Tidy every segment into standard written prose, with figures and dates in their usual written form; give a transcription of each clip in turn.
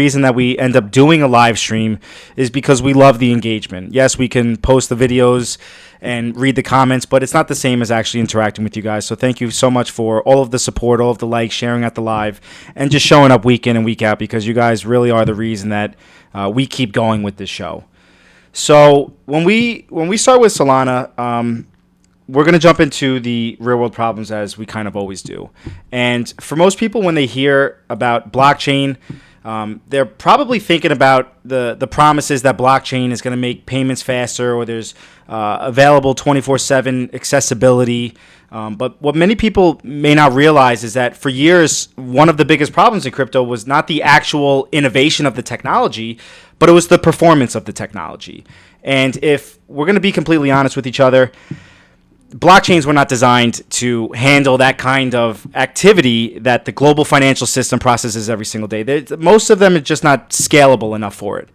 reason that we end up doing a live stream is because we love the engagement. Yes, we can post the videos and read the comments, but it's not the same as actually interacting with you guys. So thank you so much for all of the support, all of the likes, sharing at the live, and just showing up week in and week out, because you guys really are the reason that we keep going with this show. So when we start with Solana, we're going to jump into the real world problems as we kind of always do. And for most people, when they hear about blockchain, they're probably thinking about the promises that blockchain is going to make payments faster, or there's available 24/7 accessibility. But what many people may not realize is that for years, one of the biggest problems in crypto was not the actual innovation of the technology, but it was the performance of the technology. And if we're going to be completely honest with each other, blockchains were not designed to handle that kind of activity that the global financial system processes every single day. Most of them are just not scalable enough for it.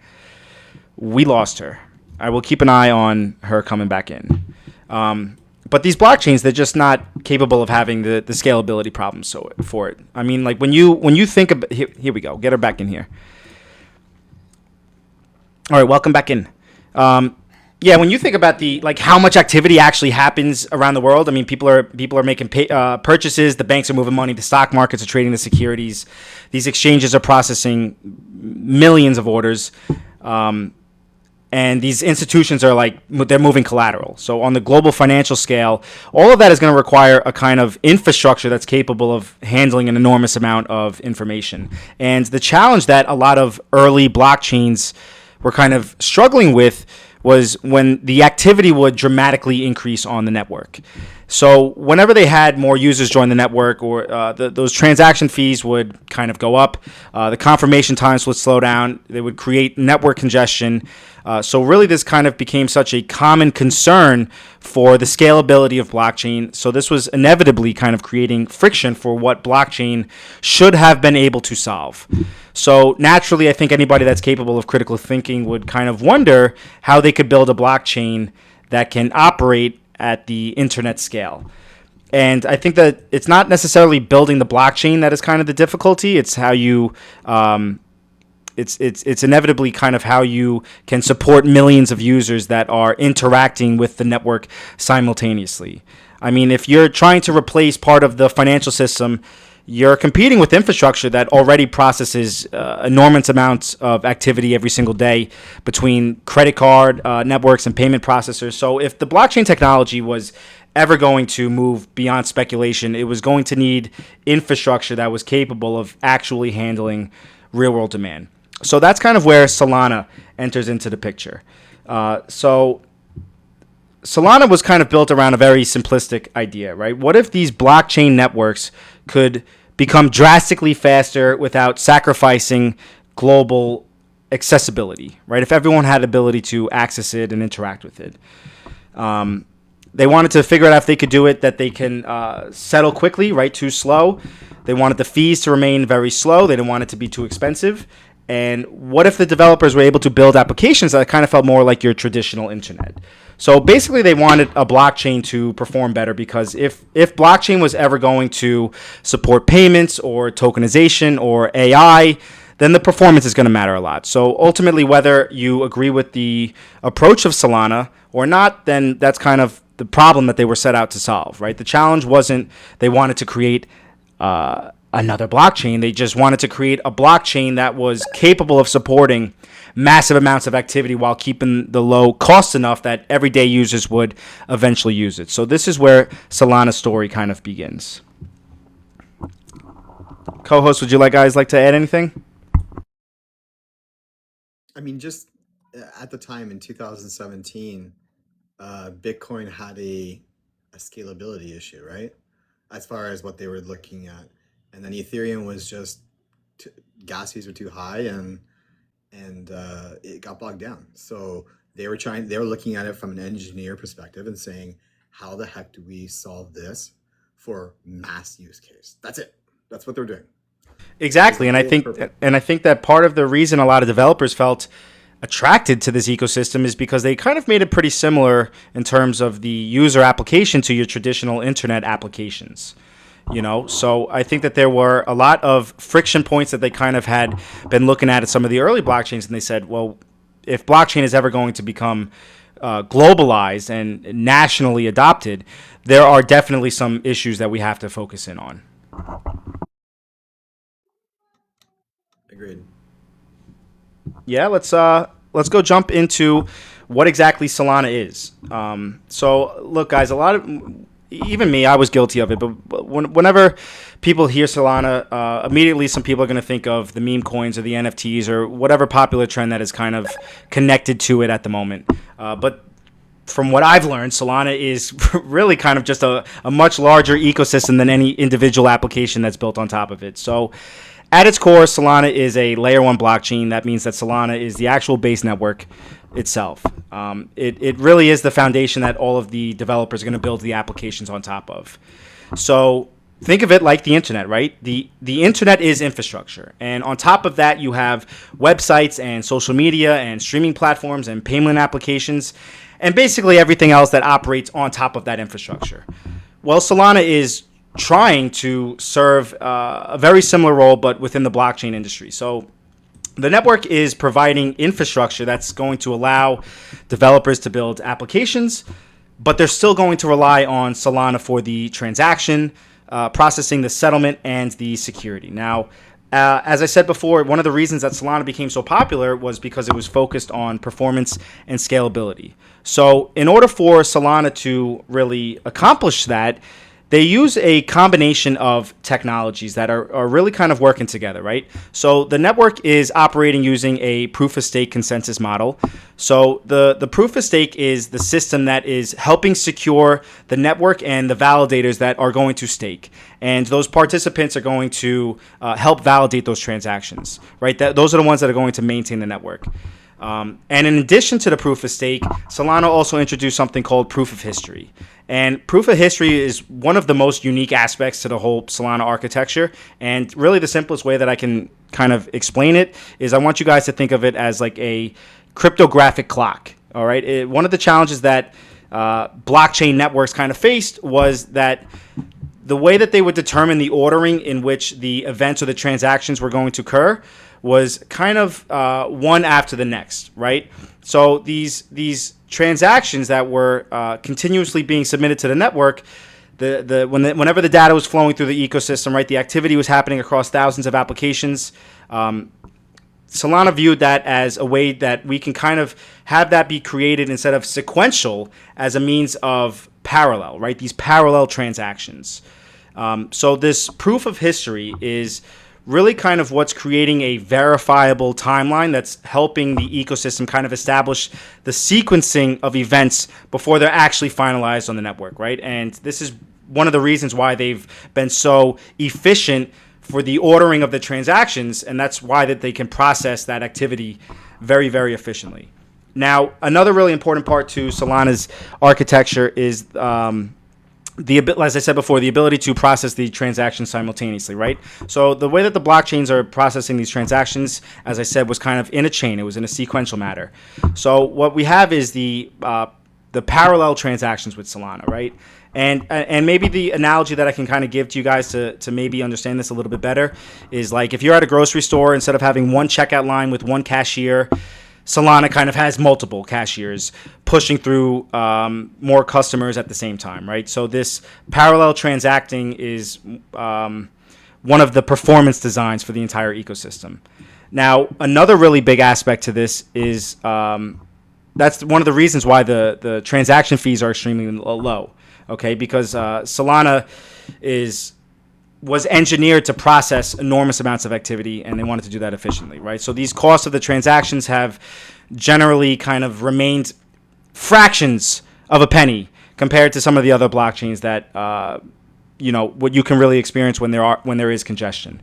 We lost her. I will keep an eye on her coming back in. But these blockchains, they're just not capable of having the scalability problems for it. I mean, like when you think about, here we go, get her back in here. All right, welcome back in. Yeah, when you think about how much activity actually happens around the world, I mean, people are making purchases, the banks are moving money, the stock markets are trading the securities, these exchanges are processing millions of orders, and these institutions are they're moving collateral. So on the global financial scale, all of that is going to require a kind of infrastructure that's capable of handling an enormous amount of information. And the challenge that a lot of early blockchains were kind of struggling with was when the activity would dramatically increase on the network. So whenever they had more users join the network, or those transaction fees would kind of go up, the confirmation times would slow down, they would create network congestion. So really this kind of became such a common concern for the scalability of blockchain. So this was inevitably kind of creating friction for what blockchain should have been able to solve. So naturally, I think anybody that's capable of critical thinking would kind of wonder how they could build a blockchain that can operate at the internet scale. And I think that it's not necessarily building the blockchain that is kind of the difficulty. It's how you it's inevitably kind of how you can support millions of users that are interacting with the network simultaneously. I mean, if you're trying to replace part of the financial system, you're competing with infrastructure that already processes enormous amounts of activity every single day between credit card networks and payment processors. So if the blockchain technology was ever going to move beyond speculation, it was going to need infrastructure that was capable of actually handling real-world demand. So that's kind of where Solana enters into the picture. So Solana was kind of built around a very simplistic idea, right? What if these blockchain networks could become drastically faster without sacrificing global accessibility, right? If everyone had the ability to access it and interact with it. They wanted to figure out if they could do it, that they can settle quickly, right? Too slow. They wanted the fees to remain very slow. They didn't want it to be too expensive. And what if the developers were able to build applications that kind of felt more like your traditional internet? So basically they wanted a blockchain to perform better, because if blockchain was ever going to support payments or tokenization or AI, then the performance is going to matter a lot. So ultimately, whether you agree with the approach of Solana or not, then that's kind of the problem that they were set out to solve, right? The challenge wasn't they wanted to create another blockchain. They just wanted to create a blockchain that was capable of supporting massive amounts of activity while keeping the low cost enough that everyday users would eventually use it. So this is where Solana's story kind of begins. Co-host, would you guys like to add anything? I mean, just at the time in 2017, Bitcoin had a scalability issue, right? As far as what they were looking at. And then Ethereum was just, gas fees were too high, and it got bogged down. So they were looking at it from an engineer perspective and saying, how the heck do we solve this for mass use case? That's it. That's what they're doing. Exactly. And I think that part of the reason a lot of developers felt attracted to this ecosystem is because they kind of made it pretty similar in terms of the user application to your traditional internet applications. So I think that there were a lot of friction points that they kind of had been looking at some of the early blockchains, and they said, well, if blockchain is ever going to become globalized and nationally adopted, there are definitely some issues that we have to focus in on. Agreed. Yeah, let's go jump into what exactly Solana is. So look, guys, even me, I was guilty of it, but whenever people hear Solana, immediately some people are going to think of the meme coins or the NFTs or whatever popular trend that is kind of connected to it at the moment. But from what I've learned, Solana is really kind of just a much larger ecosystem than any individual application that's built on top of it. So at its core, Solana is a layer 1 blockchain. That means that Solana is the actual base network itself. It really is the foundation that all of the developers are going to build the applications on top of. So think of it like the internet, right? The internet is infrastructure. And on top of that, you have websites and social media and streaming platforms and payment applications and basically everything else that operates on top of that infrastructure. Well, Solana is trying to serve a very similar role, but within the blockchain industry. So the network is providing infrastructure that's going to allow developers to build applications, but they're still going to rely on Solana for the transaction, processing, the settlement, and the security. Now, as I said before, one of the reasons that Solana became so popular was because it was focused on performance and scalability. So in order for Solana to really accomplish that, they use a combination of technologies that are really kind of working together, right? So the network is operating using a proof-of-stake consensus model. So the proof-of-stake is the system that is helping secure the network and the validators that are going to stake. And those participants are going to help validate those transactions, right? Those are the ones that are going to maintain the network. And in addition to the proof of stake, Solana also introduced something called proof of history. And proof of history is one of the most unique aspects to the whole Solana architecture. And really the simplest way that I can kind of explain it is I want you guys to think of it as like a cryptographic clock. All right. One of the challenges that blockchain networks kind of faced was that the way that they would determine the ordering in which the events or the transactions were going to occur was kind of one after the next, right? So these transactions that were continuously being submitted to the network, whenever the data was flowing through the ecosystem, right, the activity was happening across thousands of applications. Solana viewed that as a way that we can kind of have that be created instead of sequential as a means of parallel, right? These parallel transactions. So this proof of history is really kind of what's creating a verifiable timeline that's helping the ecosystem kind of establish the sequencing of events before they're actually finalized on the network, right? And this is one of the reasons why they've been so efficient for the ordering of the transactions, and that's why that they can process that activity very, very efficiently. Now, another really important part to Solana's architecture is as I said before, the ability to process the transactions simultaneously, right? So the way that the blockchains are processing these transactions, as I said, was kind of in a chain. It was in a sequential manner. So what we have is the parallel transactions with Solana, right? And maybe the analogy that I can kind of give to you guys to maybe understand this a little bit better is like if you're at a grocery store, instead of having one checkout line with one cashier, Solana kind of has multiple cashiers pushing through more customers at the same time, right? So this parallel transacting is one of the performance designs for the entire ecosystem. Now, another really big aspect to this is that's one of the reasons why the transaction fees are extremely low, okay? Because Solana was engineered to process enormous amounts of activity, and they wanted to do that efficiently, right? So these costs of the transactions have generally kind of remained fractions of a penny compared to some of the other blockchains that, what you can really experience when there is congestion.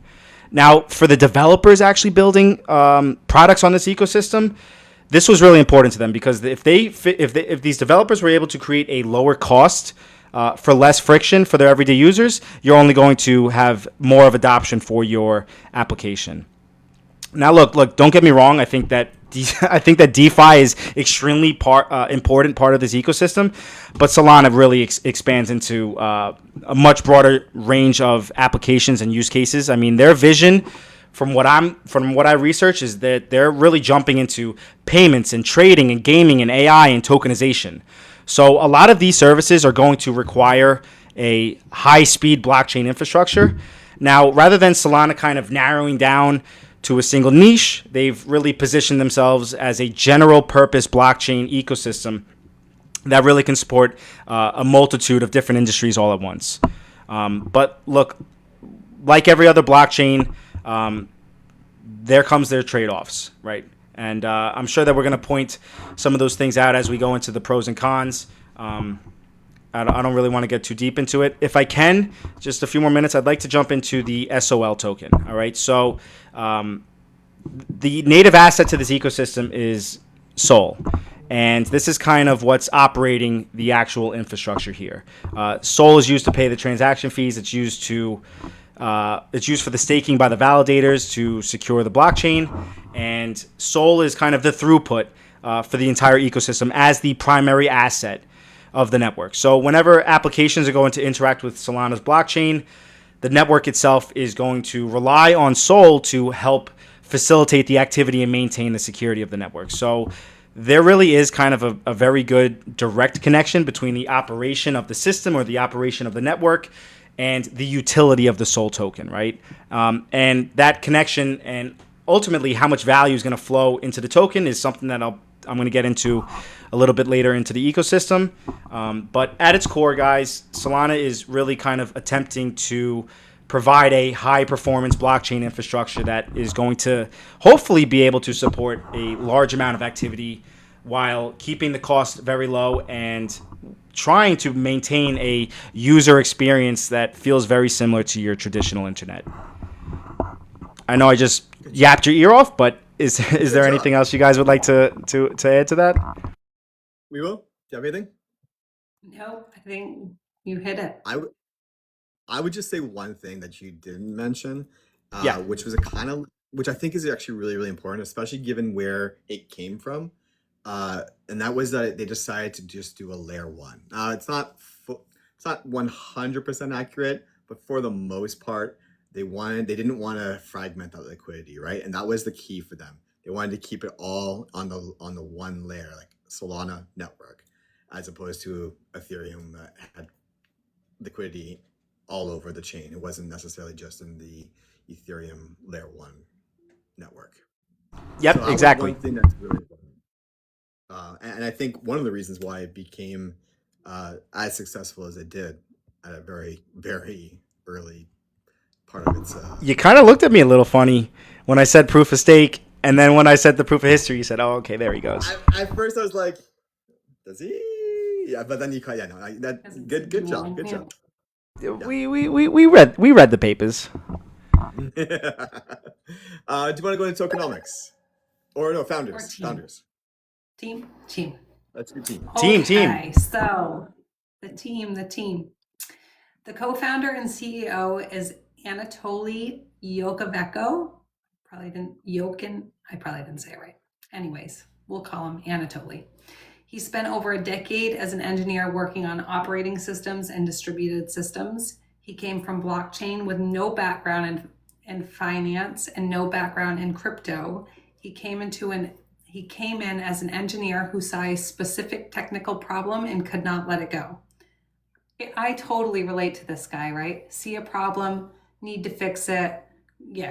Now, for the developers actually building products on this ecosystem, this was really important to them because if these developers were able to create a lower cost for less friction for their everyday users, you're only going to have more of adoption for your application. Now, look. Don't get me wrong. I think that I think that DeFi is extremely important part of this ecosystem, but Solana really expands into a much broader range of applications and use cases. I mean, their vision, from what I research, is that they're really jumping into payments and trading and gaming and AI and tokenization. So a lot of these services are going to require a high-speed blockchain infrastructure. Now, rather than Solana kind of narrowing down to a single niche, they've really positioned themselves as a general purpose blockchain ecosystem that really can support a multitude of different industries all at once. But look, like every other blockchain, there comes their trade-offs, right? And I'm sure that we're going to point some of those things out as we go into the pros and cons. I don't really want to get too deep into it. If I can, just a few more minutes, I'd like to jump into the SOL token. All right. So the native asset to this ecosystem is SOL. And this is kind of what's operating the actual infrastructure here. SOL is used to pay the transaction fees. It's used for the staking by the validators to secure the blockchain. And SOL is kind of the throughput for the entire ecosystem as the primary asset of the network. So whenever applications are going to interact with Solana's blockchain, the network itself is going to rely on SOL to help facilitate the activity and maintain the security of the network. So there really is kind of a very good direct connection between the operation of the system or the operation of the network and the utility of the SOL token, right? And that connection and ultimately how much value is going to flow into the token is something that I'm going to get into a little bit later into the ecosystem. But at its core, guys, Solana is really kind of attempting to provide a high-performance blockchain infrastructure that is going to hopefully be able to support a large amount of activity while keeping the cost very low and trying to maintain a user experience that feels very similar to your traditional internet. I know I just yapped your ear off, but is there anything else you guys would like to add to that? We will. Do you have anything? No, I think you hit it. I would just say one thing that you didn't mention, Yeah. which I think is actually really, really important, especially given where it came from. And that was that they decided to just do a layer one. It's not 100% accurate, but for the most part, they didn't want to fragment that liquidity, right? And that was the key for them. They wanted to keep it all on the one layer, like Solana network, as opposed to Ethereum that had liquidity all over the chain. It wasn't necessarily just in the Ethereum layer one network. Yep, So exactly. one thing that's really important. And I think one of the reasons why it became as successful as it did at a very, very early part of its... You kind of looked at me a little funny when I said proof of stake, and then when I said the proof of history, you said, "Oh, okay, there he goes." At first, I was like, "Does he?" Yeah, but then you caught. Yeah, no, good job, good job. Yeah. We read the papers. Do you want to go into tokenomics, or no, founders? Team. Let's do team. Okay, so the team. The co-founder and CEO is Anatoly Yakovenko. I probably didn't say it right. Anyways, we'll call him Anatoly. He spent over a decade as an engineer working on operating systems and distributed systems. He came from blockchain with no background in finance and no background in crypto. He came in as an engineer who saw a specific technical problem and could not let it go. I totally relate to this guy, right? See a problem, need to fix it,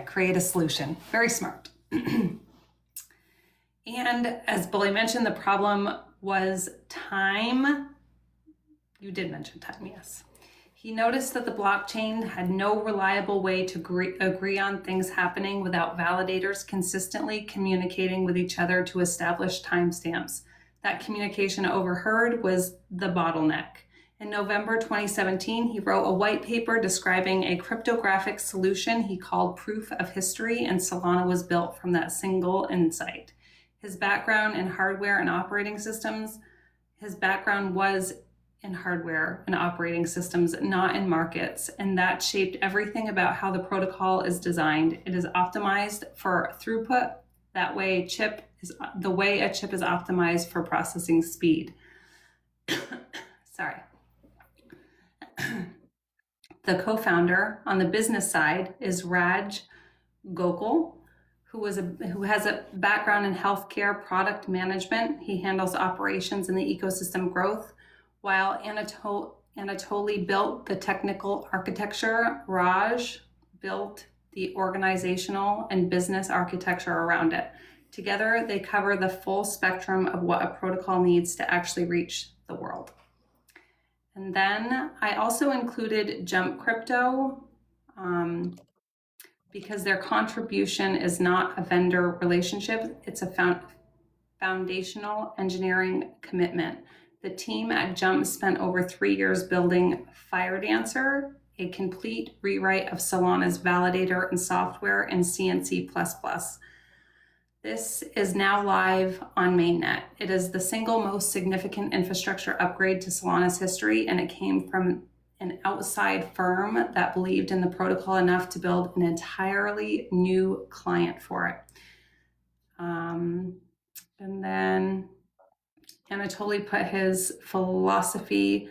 create a solution. Very smart. And as Bully mentioned, the problem was time. You did mention time, yes. He noticed that the blockchain had no reliable way to agree on things happening without validators consistently communicating with each other to establish timestamps. That communication overheard was the bottleneck. In November 2017, he wrote a white paper describing a cryptographic solution he called Proof of History, and Solana was built from that single insight. His background in hardware and operating systems, his background was in hardware and operating systems, not in markets. And that shaped everything about how the protocol is designed. It is optimized for throughput. That way, the way a chip is optimized for processing speed. Sorry. The co-founder on the business side is Raj Gokul, who has a background in healthcare product management. He handles operations and the ecosystem growth, while Anatoly built the technical architecture. Raj built the organizational and business architecture around it. Together, they cover the full spectrum of what a protocol needs to actually reach the world. And then I also included Jump Crypto, because their contribution is not a vendor relationship, it's a foundational engineering commitment. The team at Jump spent over 3 years building FireDancer, a complete rewrite of Solana's validator and software in CNC++. This is now live on mainnet. It is the single most significant infrastructure upgrade to Solana's history, and it came from an outside firm that believed in the protocol enough to build an entirely new client for it. And then Anatoly put his philosophy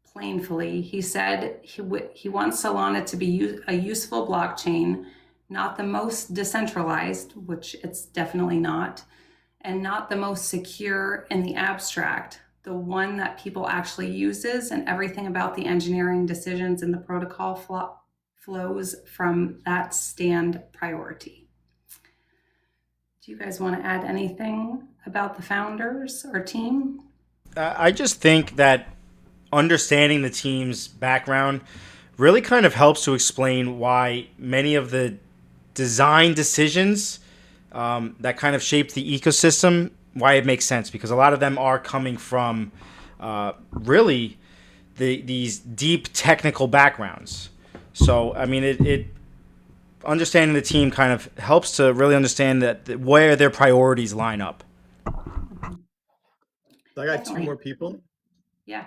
plainly. He said he wants Solana to be a useful blockchain, not the most decentralized, which it's definitely not, and not the most secure in the abstract, the one that people actually uses, and everything about the engineering decisions in the protocol flows from that stand priority. Do you guys want to add anything about the founders or team? I just think that understanding the team's background really kind of helps to explain why many of the design decisions that kind of shape the ecosystem, why it makes sense, because a lot of them are coming from really these deep technical backgrounds. So, I mean, it understanding the team kind of helps to really understand that where their priorities line up. So I got two more people. Yeah.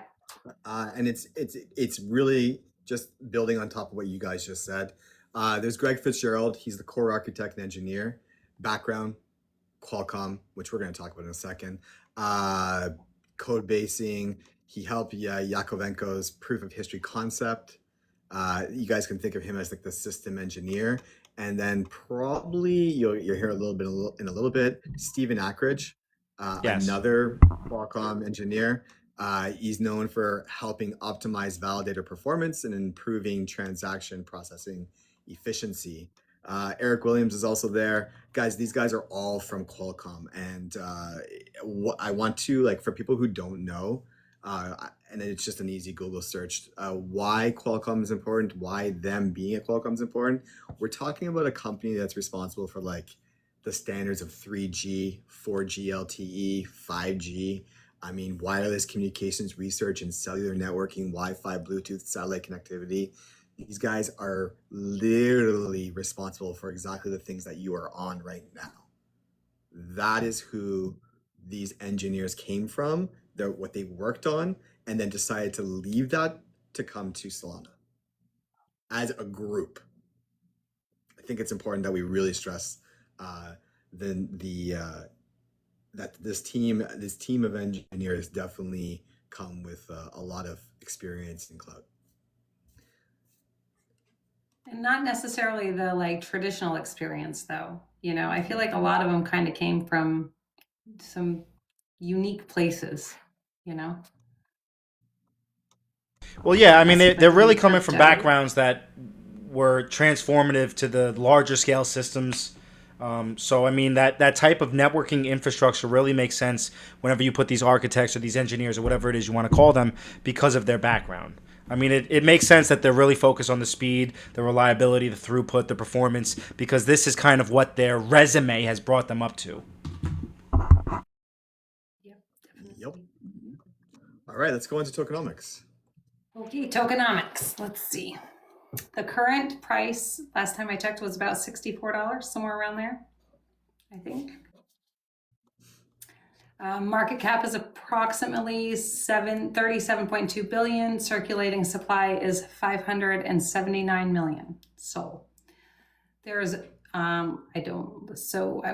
And it's really just building on top of what you guys just said. There's Greg Fitzgerald. He's the core architect and engineer. Background, Qualcomm, which we're going to talk about in a second. Code basing. He helped Yakovenko's proof of history concept. You guys can think of him as like the system engineer. And then probably you'll hear a little bit in a little bit. Stephen Ackridge, Yes. Another Qualcomm engineer. He's known for helping optimize validator performance and improving transaction processing efficiency. Eric Williams is also there. Guys, these guys are all from Qualcomm. And what I want to, like, for people who don't know, and it's just an easy Google search, why Qualcomm is important, why them being at Qualcomm is important. We're talking about a company that's responsible for like the standards of 3G, 4G LTE, 5G. I mean, wireless communications research and cellular networking, Wi-Fi, Bluetooth, satellite connectivity. These guys are literally responsible for exactly the things that you are on right now. That is who these engineers came from, what they worked on, and then decided to leave that to come to Solana as a group. I think it's important that we really stress that this team of engineers definitely come with a lot of experience and clout. And not necessarily the like traditional experience though. You know, I feel like a lot of them kind of came from some unique places, you know? Well, yeah, I mean, they're really coming from backgrounds that were transformative to the larger scale systems. So, I mean, that type of networking infrastructure really makes sense whenever you put these architects or these engineers or whatever it is you want to call them because of their background. I mean, it makes sense that they're really focused on the speed, the reliability, the throughput, the performance, because this is kind of what their resume has brought them up to. Yep. All right, let's go into tokenomics. Okay, tokenomics. Let's see. The current price, last time I checked, was about $64, somewhere around there, I think. Market cap is approximately 37.2 billion. Circulating supply is 579 million. So there's, I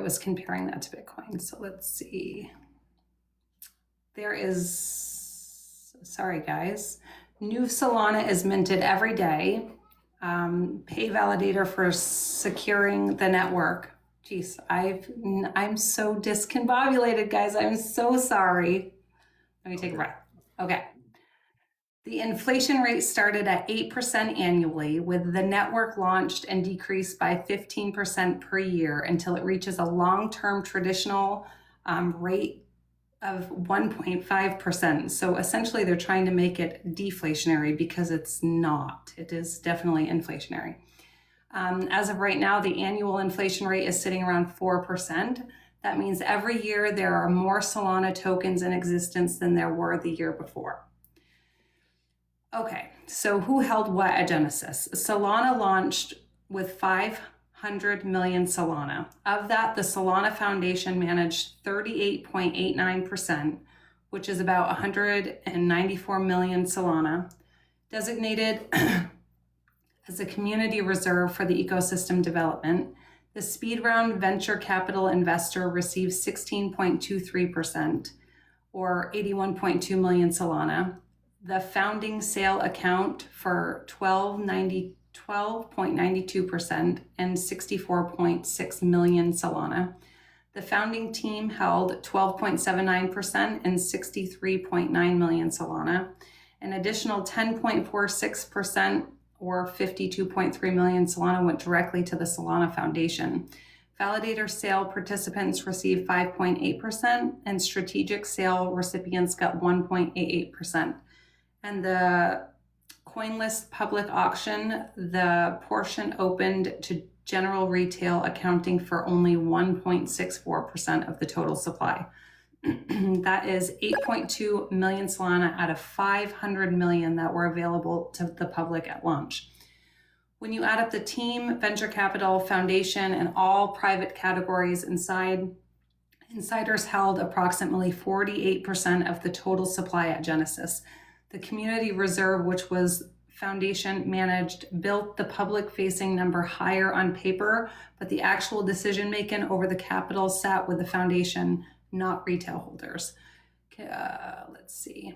was comparing that to Bitcoin. So let's see. There is, sorry guys, new Solana is minted every day. Pay validator for securing the network. Jeez, I'm so discombobulated, guys. I'm so sorry. Let me take a breath. Okay. The inflation rate started at 8% annually, with the network launched and decreased by 15% per year until it reaches a long-term traditional rate of 1.5%. So essentially they're trying to make it deflationary because it's not. It is definitely inflationary. As of right now, the annual inflation rate is sitting around 4%. That means every year there are more Solana tokens in existence than there were the year before. Okay, so who held what at Genesis? Solana launched with 500 million Solana. Of that, the Solana Foundation managed 38.89%, which is about 194 million Solana, designated as a community reserve for the ecosystem development. The speed round venture capital investor received 16.23%, or 81.2 million Solana. The founding sale account for 12.92% and 64.6 million Solana. The founding team held 12.79% and 63.9 million Solana. An additional 10.46% or 52.3 million Solana went directly to the Solana Foundation. Validator sale participants received 5.8% and strategic sale recipients got 1.88%. And the CoinList public auction, the portion opened to general retail accounting for only 1.64% of the total supply. That is 8.2 million Solana out of 500 million that were available to the public at launch. When you add up the team, venture capital, foundation, and all private categories inside, insiders held approximately 48% of the total supply at Genesis. The community reserve, which was foundation managed, built the public-facing number higher on paper, but the actual decision-making over the capital sat with the foundation, not retail holders. Let's see.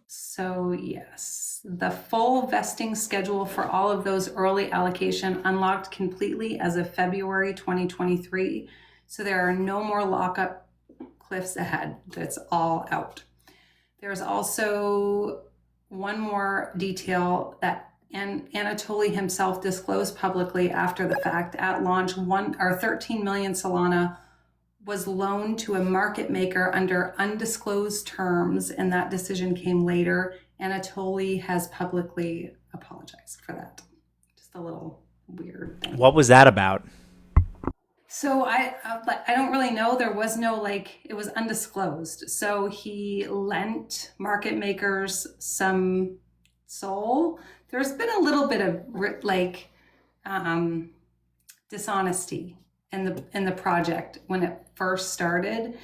So yes, the full vesting schedule for all of those early allocation unlocked completely as of February 2023. So there are no more lockup cliffs ahead. It's all out. There's also one more detail that Anatoly himself disclosed publicly after the fact. At launch, 13 million Solana was loaned to a market maker under undisclosed terms, and that decision came later. Anatoly has publicly apologized for that. Just a little weird thing. What was that about? So I don't really know. There was no, it was undisclosed. So he lent market makers some SOL. There's been a little bit of dishonesty in the project when it first started,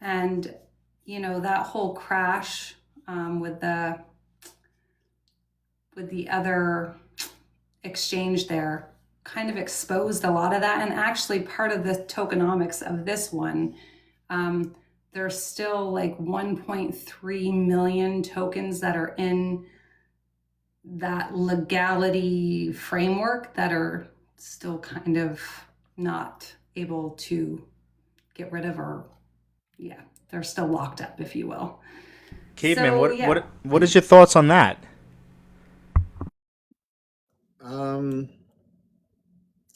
and that whole crash with the other exchange there kind of exposed a lot of that. And actually part of the tokenomics of this one, there's still 1.3 million tokens that are in that legality framework that are still kind of not able to get rid of, or they're still locked up, if you will. Caveman, So, what is your thoughts on that?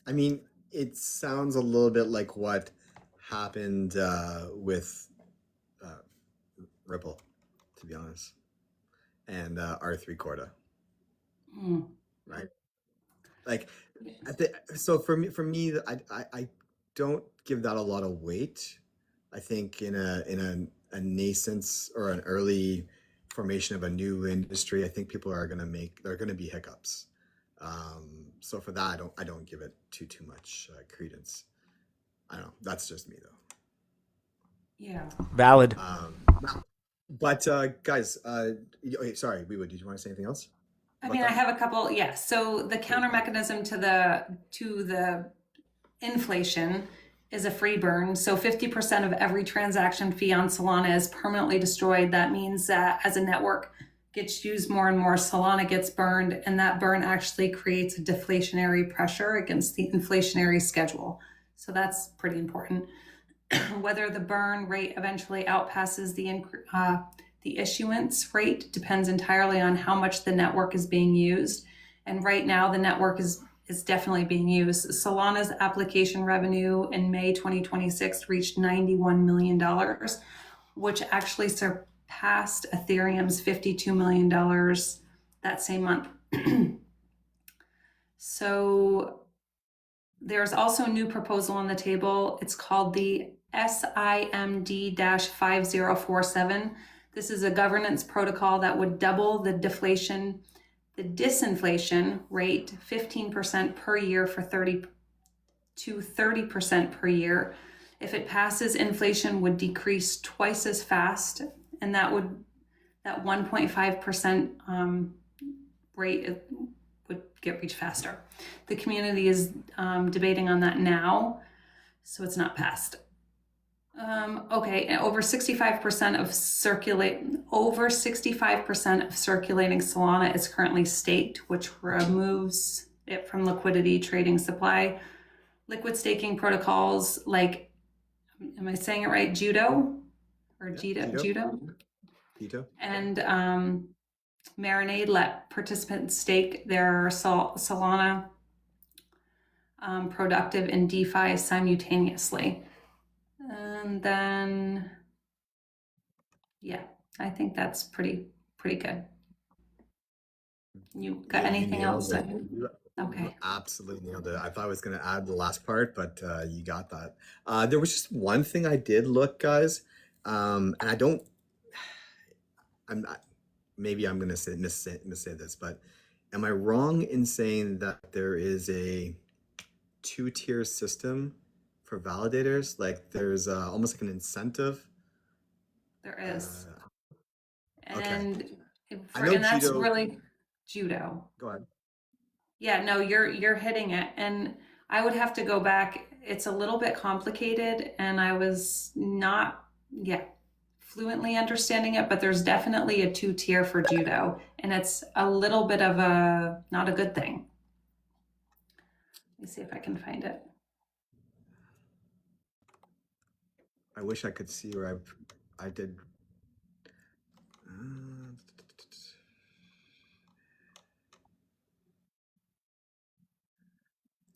I mean, it sounds a little bit like what happened with Ripple, to be honest, and R3 Corda, right? So for me, I don't give that a lot of weight. I think in a nascence or an early formation of a new industry, I think people are going to be hiccups. So for that, I don't give it too much credence. I don't know. That's just me though. Yeah. Valid. But guys, okay, sorry, Wewo, did you want to say anything else? I mean, I have a couple. Yeah. So the counter mechanism to the inflation is a free burn. So 50% of every transaction fee on Solana is permanently destroyed. That means that as a network gets used more and more, Solana gets burned, and that burn actually creates a deflationary pressure against the inflationary schedule. So that's pretty important. Whether the burn rate eventually outpasses the issuance rate depends entirely on how much the network is being used. And right now, the network is definitely being used. Solana's application revenue in May 2026 reached $91 million, which actually surpassed Ethereum's $52 million that same month. So there's also a new proposal on the table. It's called the SIMD-5047. This is a governance protocol that would double the disinflation rate 15% per year for 30% per year. If it passes, inflation would decrease twice as fast, and that 1.5% rate would get reached faster. The community is debating on that now, so it's not passed. Okay, over 65% of circulating Solana is currently staked, which removes it from liquidity trading supply. Liquid staking protocols like, am I saying it right? Judo or Judo? And Marinade let participants stake their Solana productive in DeFi simultaneously. And then, yeah, I think that's pretty good. You got anything else? Okay. Absolutely nailed it. I thought I was going to add the last part, but you got that. There was just one thing I did look, guys, and maybe I'm going to missay this, but am I wrong in saying that there is a 2-tier system for validators? Like there's almost like an incentive. There is. And okay. and that's Judo. Really Judo. Go ahead. Yeah, no, you're hitting it. And I would have to go back. It's a little bit complicated, and I was not fluently understanding it, but there's definitely a 2-tier for Judo, and it's a little bit of not a good thing. Let me see if I can find it. I wish I could see where I did.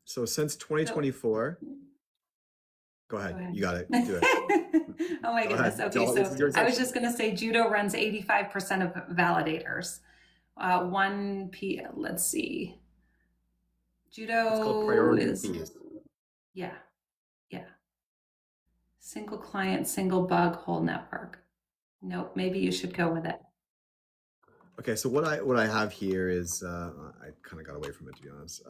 So since 2024, go ahead. You got it. Do it. Oh my goodness. Okay, so I was just going to say Judo runs 85% of validators. Let's see. Judo it's called priority fees. Yeah. Single client, single bug, whole network. Nope, maybe you should go with it. Okay, so what I have here is I kind of got away from it, to be honest.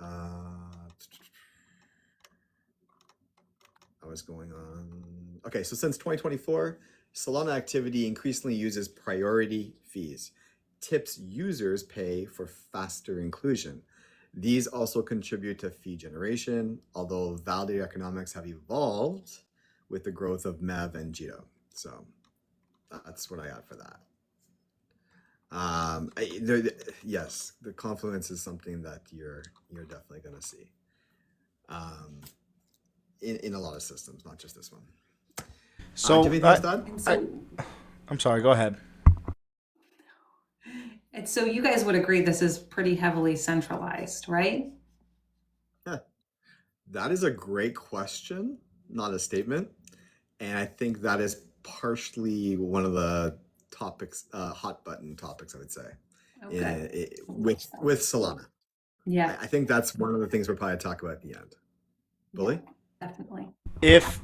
I was going on. Okay, so since 2024, Solana activity increasingly uses priority fees. Tips users pay for faster inclusion. These also contribute to fee generation, although validator economics have evolved with the growth of MEV and Judo. So that's what I got for that. Yes, the confluence is something that you're definitely going to see in a lot of systems, not just this one. So, I'm sorry, go ahead. And so you guys would agree this is pretty heavily centralized, right? Yeah, that is a great question, not a statement. And I think that is partially one of the topics, hot button topics, I would say, with Solana. Yeah. I think that's one of the things we'll probably talk about at the end. Bully? Yeah, definitely. If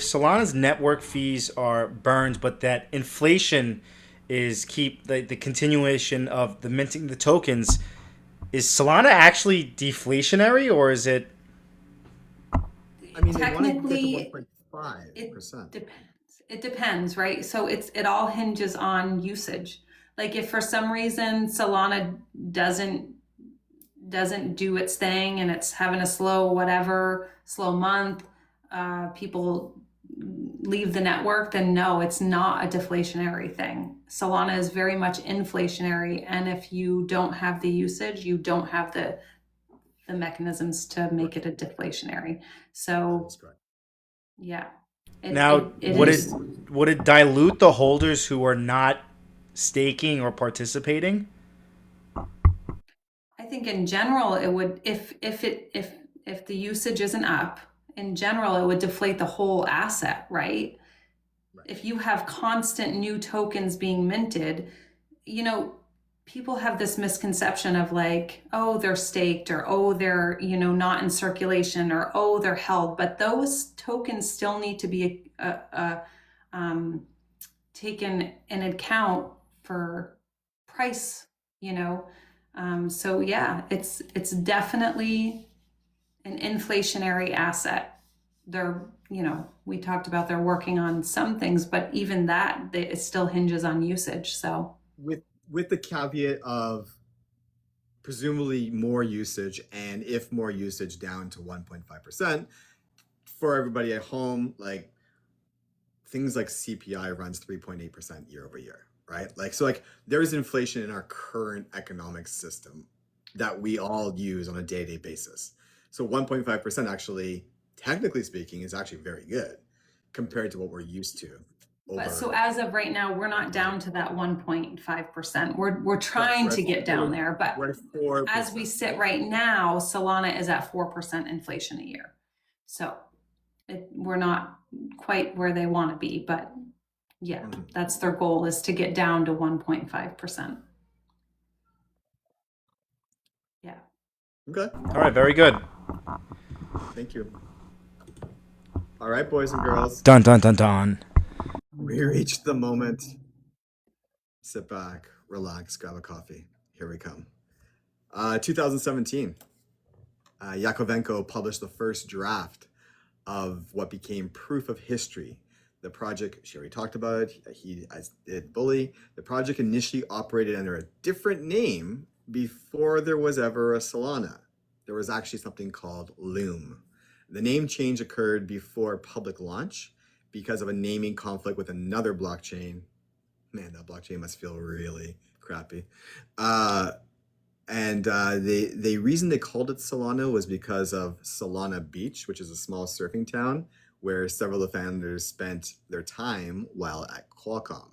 Solana's network fees are burned, but that inflation is the continuation of the minting the tokens, is Solana actually deflationary, or is it? I mean, they want to get to technically, 1.5%. it depends, right? So it all hinges on usage. Like if for some reason Solana doesn't do its thing and it's having a slow month, people leave the network, then no, it's not a deflationary thing. Solana is very much inflationary, and if you don't have the usage, you don't have the mechanisms to make it a deflationary. So That's correct. yeah. Now, would it dilute the holders who are not staking or participating? I think in general it would, if the usage isn't up, in general it would deflate the whole asset, right? If you have constant new tokens being minted, you know, people have this misconception of like, oh, they're staked, or oh, they're, you know, not in circulation, or oh, they're held, but those tokens still need to be taken in account for price, you know. So yeah, it's definitely an inflationary asset. They're, you know, we talked about they're working on some things, but even that, it still hinges on usage. So with the caveat of presumably more usage, and if more usage, down to 1.5%. For everybody at home, like things like CPI runs 3.8% year over year, right? Like, so like there's inflation in our current economic system that we all use on a day-to-day basis. So 1.5% actually, technically speaking, is actually very good compared to what we're used to. But so as of right now, we're not down to that 1.5%. We're trying to get down there, but as we sit right now, Solana is at 4% inflation a year. So we're not quite where they want to be, but yeah, that's their goal, is to get down to 1.5%. Yeah. Okay. All right, very good. Thank you. All right, boys and girls. Dun dun dun dun. We reached the moment. Sit back, relax, grab a coffee. Here we come. 2017. Yakovenko published the first draft of what became Proof of History. The project, Sherry talked about it, he did Bully. The project initially operated under a different name before there was ever a Solana. There was actually something called Loom. The name change occurred before public launch because of a naming conflict with another blockchain. Man, that blockchain must feel really crappy. The reason they called it Solana was because of Solana Beach, which is a small surfing town where several of the founders spent their time while at Qualcomm.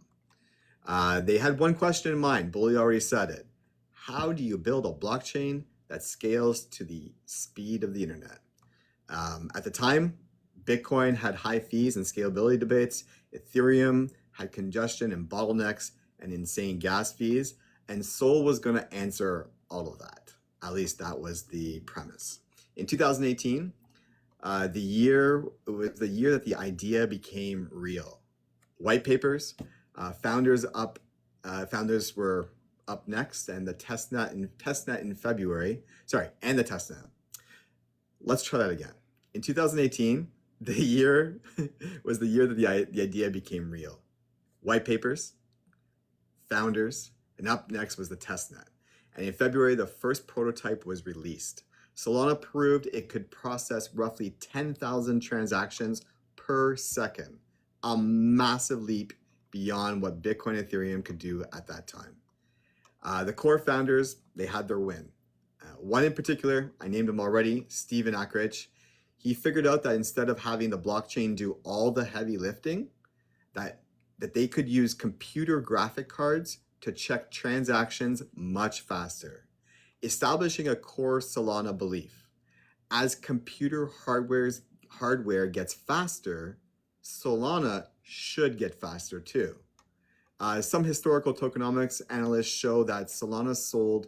They had one question in mind. Bully already said it. How do you build a blockchain that scales to the speed of the internet? At the time, Bitcoin had high fees and scalability debates. Ethereum had congestion and bottlenecks and insane gas fees. And Sol was going to answer all of that. At least that was the premise. In 2018, it was the year that the idea became real. White papers, founders were up next, and the testnet in February. And the testnet. Let's try that again. In 2018, the year was the year that the idea became real. White papers, founders, and up next was the testnet. And in February, the first prototype was released. Solana proved it could process roughly 10,000 transactions per second, a massive leap beyond what Bitcoin and Ethereum could do at that time. The core founders, they had their win. One in particular, I named him already, Stephen Ackridge. He figured out that instead of having the blockchain do all the heavy lifting, that they could use computer graphic cards to check transactions much faster, establishing a core Solana belief. As computer hardware gets faster, Solana should get faster too. Some historical tokenomics analysts show that Solana sold,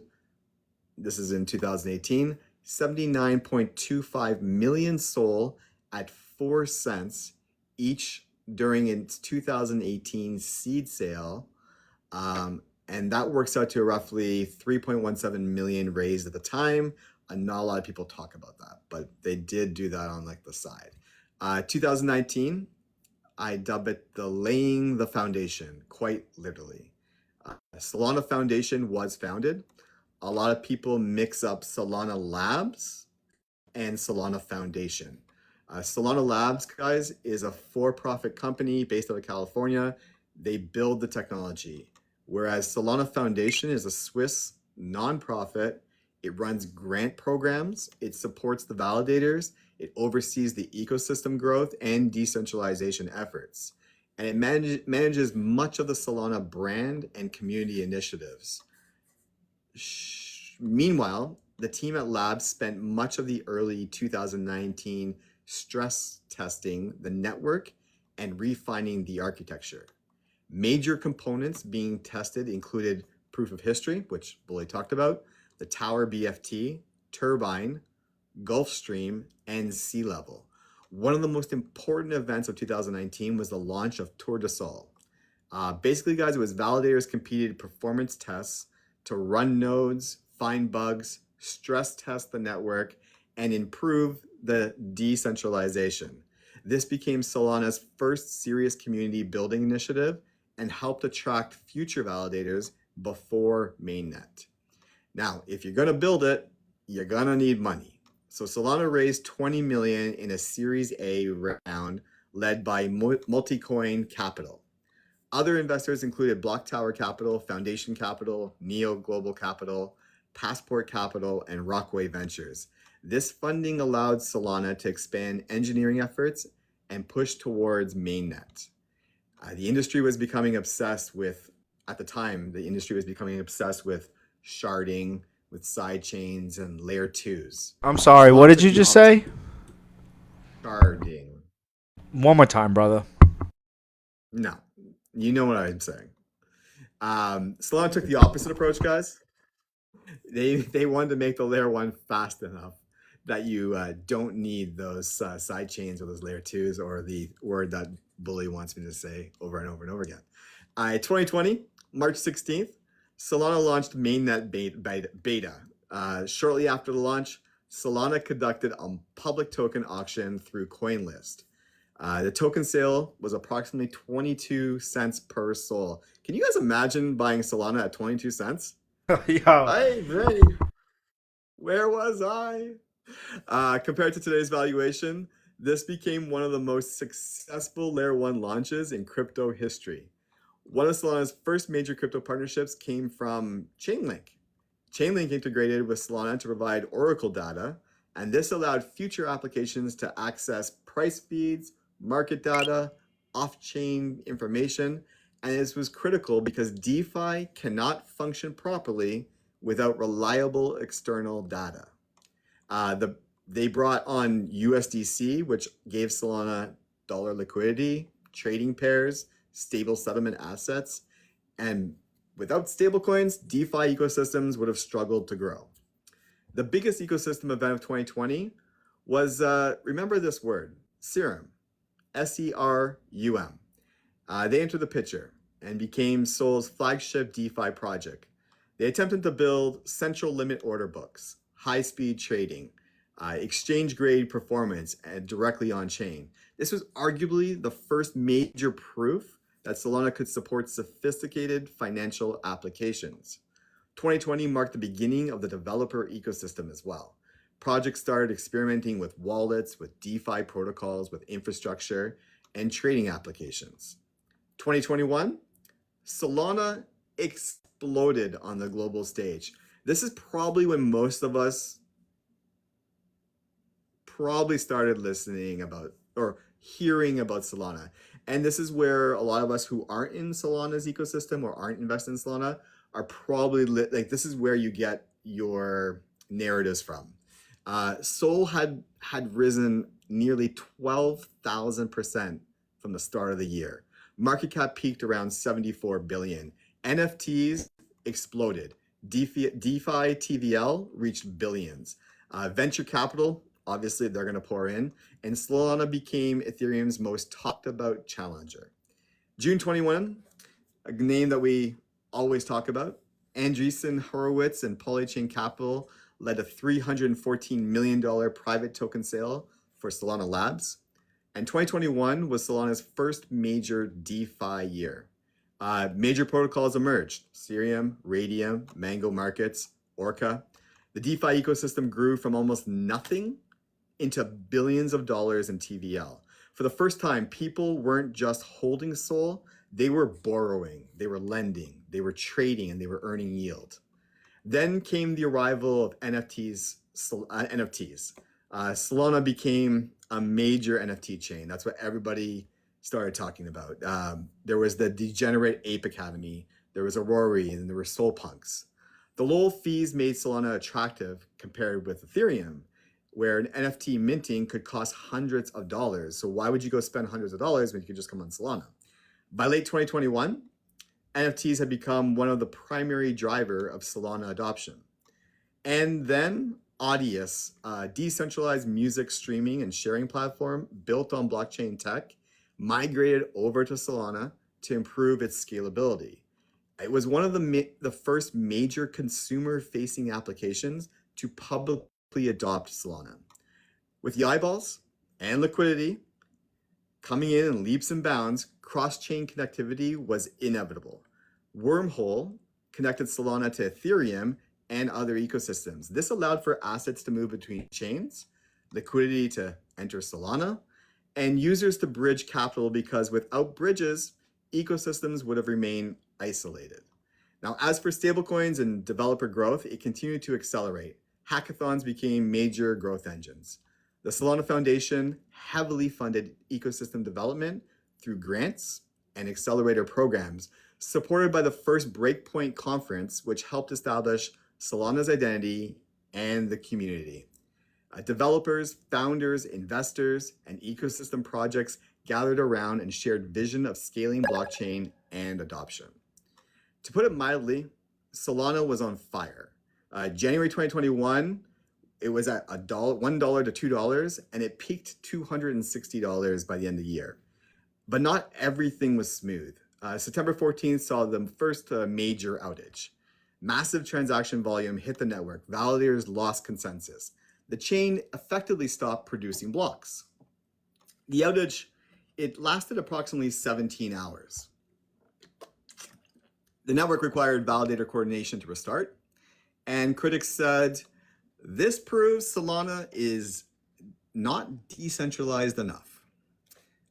this is in 2018, 79.25 million SOL at 4 cents each during its 2018 seed sale. And that works out to roughly 3.17 million raised at the time. Not a lot of people talk about that, but they did do that on like the side. 2019, I dub it the laying the foundation, quite literally. Solana Foundation was founded. A lot of people mix up Solana Labs and Solana Foundation. Solana Labs, guys, is a for-profit company based out of California. They build the technology. Whereas Solana Foundation is a Swiss nonprofit. It runs grant programs. It supports the validators. It oversees the ecosystem growth and decentralization efforts. And it manages much of the Solana brand and community initiatives. Meanwhile, the team at Labs spent much of the early 2019 stress testing the network and refining the architecture. Major components being tested included proof of history, which Bully talked about, the Tower BFT, Turbine, Gulfstream, and Sea Level. One of the most important events of 2019 was the launch of Tour de Sol. Basically, guys, it was validators competed performance tests to run nodes, find bugs, stress test the network, and improve the decentralization. This became Solana's first serious community building initiative and helped attract future validators before mainnet. Now, if you're going to build it, you're going to need money. So Solana raised 20 million in a Series A round led by Multicoin Capital. Other investors included Block Tower Capital, Foundation Capital, Neo Global Capital, Passport Capital, and Rockway Ventures. This funding allowed Solana to expand engineering efforts and push towards mainnet. The industry was becoming obsessed with, at the time, the industry was becoming obsessed with sharding, with side chains and layer 2s. I'm sorry, what did you just say? Sharding. One more time, brother. No, you know what I'm saying. Solana took the opposite approach, guys. They wanted to make the layer 1 fast enough that you don't need those side chains or those layer 2s, or the word that Bully wants me to say over and over and over again. 2020, March 16th, Solana launched mainnet beta. Shortly after the launch, Solana conducted a public token auction through CoinList. The token sale was approximately 22 cents per SOL. Can you guys imagine buying Solana at 22 cents? Hey, where was I? Compared to today's valuation, this became one of the most successful Layer 1 launches in crypto history. One of Solana's first major crypto partnerships came from Chainlink. Chainlink integrated with Solana to provide Oracle data, and this allowed future applications to access price feeds, market data, off-chain information, and this was critical because DeFi cannot function properly without reliable external data. They brought on USDC, which gave Solana dollar liquidity, trading pairs, stable settlement assets, and without stablecoins, DeFi ecosystems would have struggled to grow. The biggest ecosystem event of 2020 was, remember this word, Serum, S-E-R-U-M. They entered the picture and became Sol's flagship DeFi project. They attempted to build central limit order books, high-speed trading, exchange-grade performance, and directly on-chain. This was arguably the first major proof that Solana could support sophisticated financial applications. 2020 marked the beginning of the developer ecosystem as well. Projects started experimenting with wallets, with DeFi protocols, with infrastructure, and trading applications. 2021, Solana exploded on the global stage. This is probably when most of us probably started listening about or hearing about Solana. And this is where a lot of us who aren't in Solana's ecosystem or aren't invested in Solana are probably like, this is where you get your narratives from. Sol had risen nearly 12,000% from the start of the year. Market cap peaked around 74 billion. NFTs exploded. DeFi TVL reached billions. Venture capital, obviously they're going to pour in, and Solana became Ethereum's most talked about challenger. June 21, a name that we always talk about, Andreessen Horowitz and Polychain Capital led a $314 million private token sale for Solana Labs. And 2021 was Solana's first major DeFi year. Major protocols emerged: Ethereum, Radium, Mango Markets, Orca. The DeFi ecosystem grew from almost nothing into billions of dollars in TVL. For the first time, people weren't just holding SOL, they were borrowing, they were lending, they were trading, and they were earning yield. Then came the arrival of NFTs. Solana became a major NFT chain. That's what everybody started talking about. There was the Degenerate Ape Academy, there was Aurora, and there were Soul Punks. The low fees made Solana attractive compared with Ethereum, where an NFT minting could cost hundreds of dollars. So why would you go spend hundreds of dollars when you could just come on Solana? By late 2021, NFTs had become one of the primary driver of Solana adoption. And then Audius, a decentralized music streaming and sharing platform built on blockchain tech, migrated over to Solana to improve its scalability. It was one of the first major consumer-facing applications to publicly adopt Solana. With the eyeballs and liquidity coming in leaps and bounds, cross-chain connectivity was inevitable. Wormhole connected Solana to Ethereum and other ecosystems. This allowed for assets to move between chains, liquidity to enter Solana, and users to bridge capital, because without bridges, ecosystems would have remained isolated. Now, as for stablecoins and developer growth, it continued to accelerate. Hackathons became major growth engines. The Solana Foundation heavily funded ecosystem development through grants and accelerator programs, supported by the first Breakpoint conference, which helped establish Solana's identity and the community. Developers, founders, investors, and ecosystem projects gathered around and shared vision of scaling blockchain and adoption. To put it mildly, Solana was on fire. January 2021, it was at $1 to $2, and it peaked $260 by the end of the year. But not everything was smooth. September 14th saw the first major outage. Massive transaction volume hit the network. Validators lost consensus. The chain effectively stopped producing blocks. The outage, it lasted approximately 17 hours. The network required validator coordination to restart, and critics said, this proves Solana is not decentralized enough.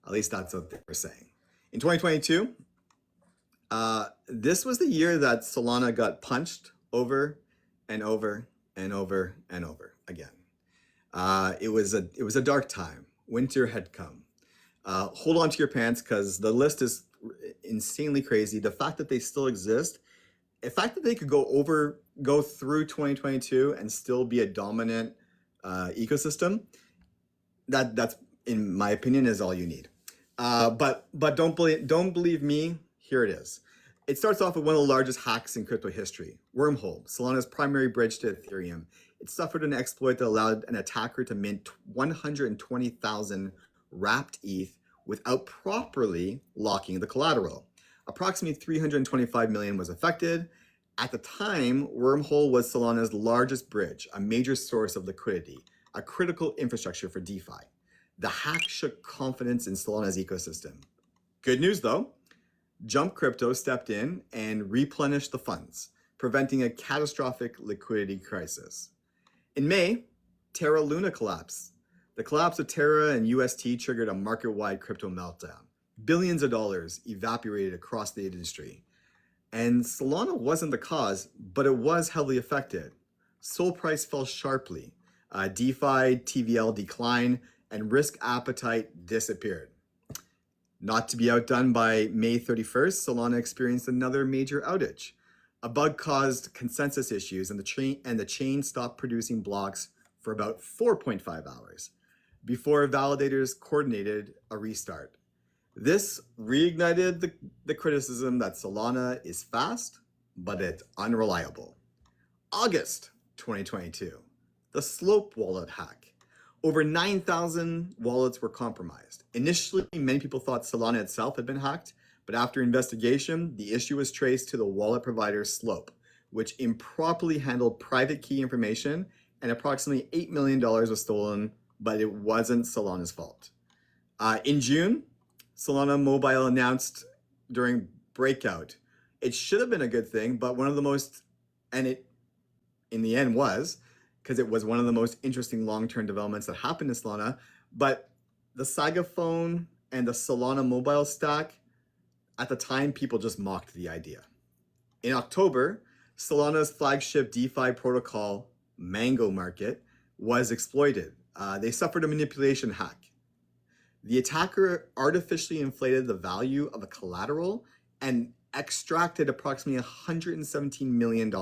At least that's what they were saying. In 2022, this was the year that Solana got punched over and over and over and over again. It was a dark time. Winter had come. Hold on to your pants, because the list is insanely crazy. The fact that they still exist, the fact that they could go through 2022 and still be a dominant ecosystem, that's, in my opinion, is all you need. But don't believe me. Here it is. It starts off with one of the largest hacks in crypto history. Wormhole, Solana's primary bridge to Ethereum. It suffered an exploit that allowed an attacker to mint 120,000 wrapped ETH without properly locking the collateral. Approximately 325 million was affected. At the time, Wormhole was Solana's largest bridge, a major source of liquidity, a critical infrastructure for DeFi. The hack shook confidence in Solana's ecosystem. Good news though, Jump Crypto stepped in and replenished the funds, preventing a catastrophic liquidity crisis. In May, Terra Luna collapsed. The collapse of Terra and UST triggered a market-wide crypto meltdown. Billions of dollars evaporated across the industry. And Solana wasn't the cause, but it was heavily affected. SOL price fell sharply. DeFi, TVL declined, and risk appetite disappeared. Not to be outdone, by May 31st, Solana experienced another major outage. A bug caused consensus issues, and the chain stopped producing blocks for about 4.5 hours before validators coordinated a restart. This reignited the criticism that Solana is fast, but it's unreliable. August 2022, the Slope wallet hack. Over 9,000 wallets were compromised. Initially, many people thought Solana itself had been hacked, but after investigation, the issue was traced to the wallet provider Slope, which improperly handled private key information, and approximately $8 million was stolen, but it wasn't Solana's fault. In June, Solana Mobile announced during breakout. It should have been a good thing, but one of the most, and it in the end was, because it was one of the most interesting long-term developments that happened in Solana. But the Saga phone and the Solana mobile stack, at the time, people just mocked the idea. In October, Solana's flagship DeFi protocol, Mango Market, was exploited. They suffered a manipulation hack. The attacker artificially inflated the value of a collateral and extracted approximately $117 million.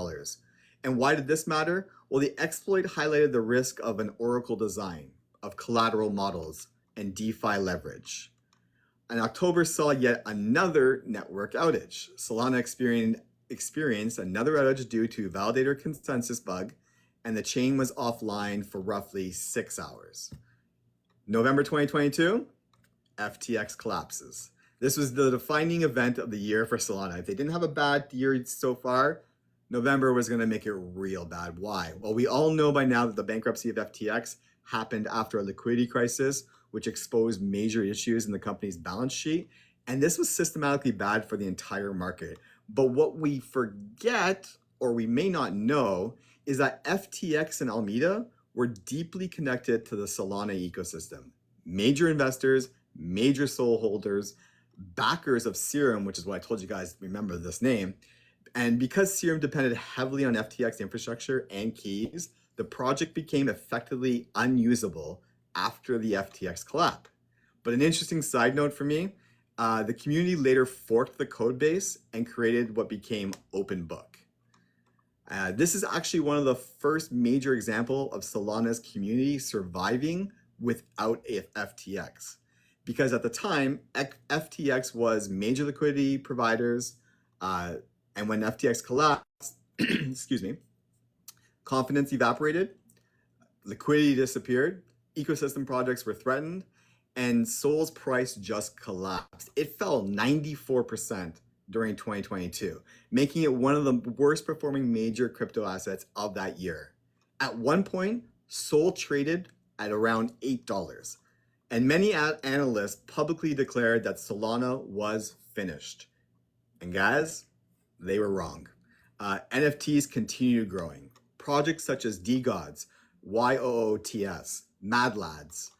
And why did this matter? Well, the exploit highlighted the risk of an Oracle design, of collateral models, and DeFi leverage. And October saw yet another network outage. Solana experienced another outage due to validator consensus bug, and the chain was offline for roughly 6 hours. November 2022, FTX collapses. This was the defining event of the year for Solana. If they didn't have a bad year so far, November was going to make it real bad. Why? Well, we all know by now that the bankruptcy of FTX happened after a liquidity crisis, which exposed major issues in the company's balance sheet. And this was systematically bad for the entire market. But what we forget, or we may not know, is that FTX and Alameda were deeply connected to the Solana ecosystem. Major investors, major SOL holders, backers of Serum, which is what I told you guys, remember this name. And because Serum depended heavily on FTX infrastructure and keys, the project became effectively unusable after the FTX collapse. But an interesting side note for me, the community later forked the code base and created what became Open Book. This is actually one of the first major example of Solana's community surviving without FTX. Because at the time, FTX was major liquidity providers, and when FTX collapsed, excuse me, confidence evaporated, liquidity disappeared, ecosystem projects were threatened, and SOL's price just collapsed. It fell 94% during 2022, making it one of the worst performing major crypto assets of that year. At one point, SOL traded at around $8, and many analysts publicly declared that Solana was finished. And guys, they were wrong. NFTs continue growing. Projects such as DGods, YOOTS, Mad Lads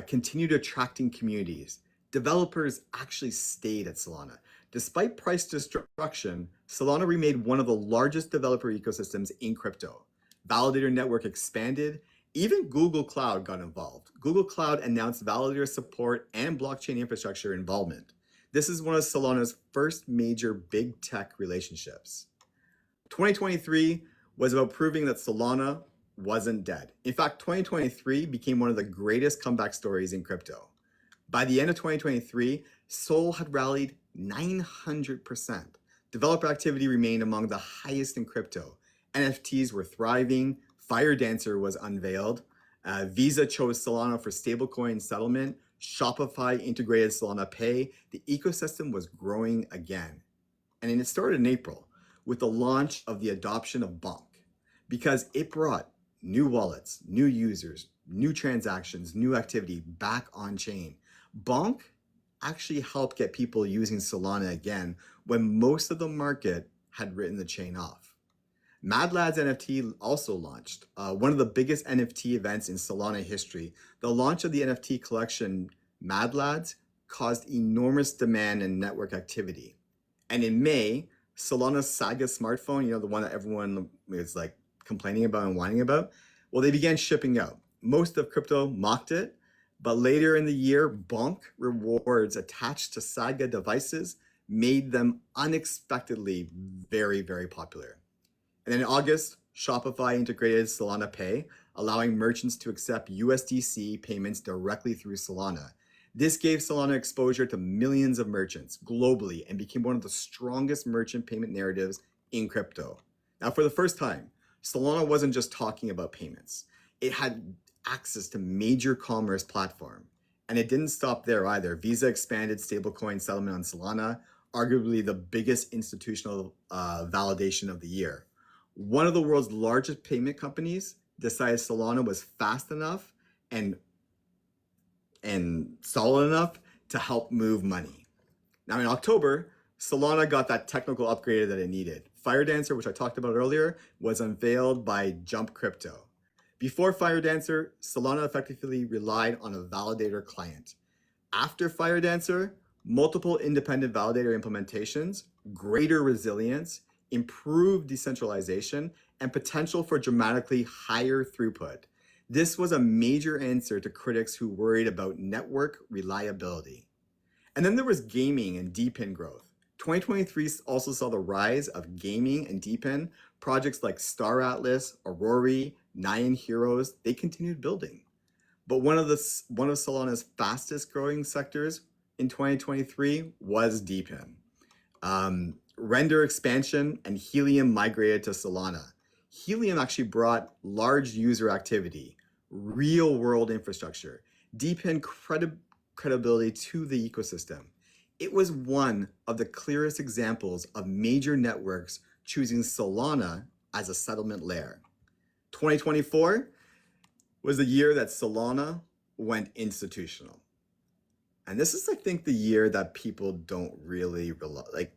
continued attracting communities. Developers actually stayed at Solana. Despite price destruction, Solana remained one of the largest developer ecosystems in crypto. Validator network expanded. Even Google Cloud got involved. Google Cloud announced validator support and blockchain infrastructure involvement. This is one of Solana's first major big tech relationships. 2023 was about proving that Solana wasn't dead. In fact, 2023 became one of the greatest comeback stories in crypto. By the end of 2023, SOL had rallied 900%. Developer activity remained among the highest in crypto. NFTs were thriving. Fire Dancer was unveiled. Visa chose Solana for stablecoin settlement. Shopify integrated Solana Pay. The ecosystem was growing again. And it started in April with the launch of the adoption of Bonk, because it brought new wallets, new users, new transactions, new activity back on chain. Bonk actually helped get people using Solana again when most of the market had written the chain off. Mad Lads NFT also launched, one of the biggest NFT events in Solana history. The launch of the NFT collection Mad Lads caused enormous demand and network activity. And in May, Solana's Saga smartphone, you know, the one that everyone is like complaining about and whining about, well, they began shipping out. Most of crypto mocked it, but later in the year, Bonk rewards attached to Saga devices made them unexpectedly very, very popular. And then in August, Shopify integrated Solana Pay, allowing merchants to accept USDC payments directly through Solana. This gave Solana exposure to millions of merchants globally and became one of the strongest merchant payment narratives in crypto. Now, for the first time, Solana wasn't just talking about payments. It had access to major commerce platform. And it didn't stop there either. Visa expanded stablecoin settlement on Solana, arguably the biggest institutional validation of the year. One of the world's largest payment companies decided Solana was fast enough and and solid enough to help move money. Now in October, Solana got that technical upgrade that it needed. Firedancer, which I talked about earlier, was unveiled by Jump Crypto. Before Firedancer, Solana effectively relied on a validator client. After Firedancer, multiple independent validator implementations, greater resilience, improved decentralization, and potential for dramatically higher throughput. This was a major answer to critics who worried about network reliability. And then there was gaming and DePIN growth. 2023 also saw the rise of gaming and DePIN. Projects like Star Atlas, Aurora, Nyan Heroes, they continued building. But one of Solana's fastest growing sectors in 2023 was DePIN. Render expansion and Helium migrated to Solana. Helium actually brought large user activity, real world infrastructure, DePIN credibility to the ecosystem. It was one of the clearest examples of major networks choosing Solana as a settlement layer. 2024 was the year that Solana went institutional. And this is, I think, the year that people don't really like.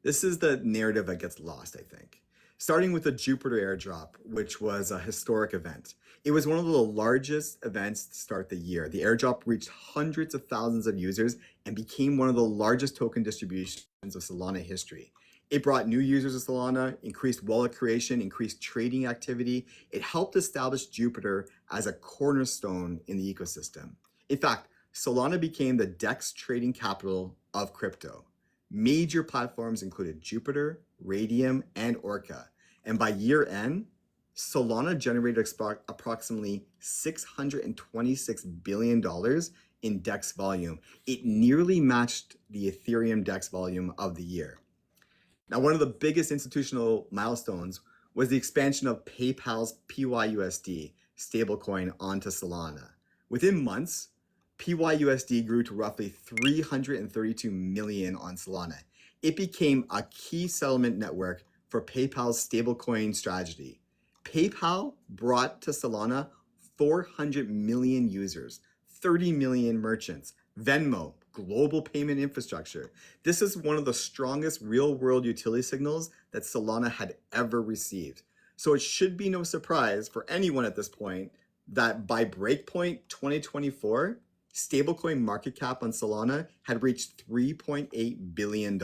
This is the narrative that gets lost, I think. Starting with the Jupiter airdrop, which was a historic event. It was one of the largest events to start the year. The airdrop reached hundreds of thousands of users and became one of the largest token distributions of Solana history. It brought new users to Solana, increased wallet creation, increased trading activity. It helped establish Jupiter as a cornerstone in the ecosystem. In fact, Solana became the DEX trading capital of crypto. Major platforms included Jupiter, Radium, and Orca. And by year end, Solana generated approximately $626 billion in DEX volume. It nearly matched the Ethereum DEX volume of the year. Now, one of the biggest institutional milestones was the expansion of PayPal's PYUSD stablecoin onto Solana. Within months, PYUSD grew to roughly 332 million on Solana. It became a key settlement network for PayPal's stablecoin strategy. PayPal brought to Solana 400 million users, 30 million merchants, Venmo, global payment infrastructure. This is one of the strongest real-world utility signals that Solana had ever received. So it should be no surprise for anyone at this point that by breakpoint 2024, stablecoin market cap on Solana had reached $3.8 billion,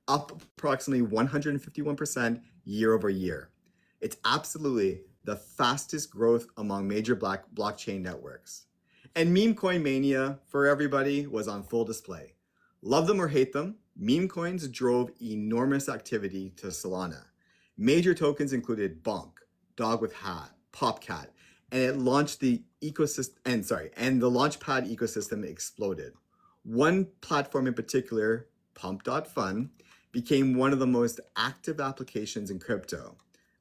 up approximately 151% year over year. It's absolutely the fastest growth among major blockchain networks. And meme coin mania for everybody was on full display. Love them or hate them, meme coins drove enormous activity to Solana. Major tokens included Bonk, Dog with Hat, Popcat, and it launched the ecosystem, and the Launchpad ecosystem exploded. One platform in particular, Pump.Fun, became one of the most active applications in crypto.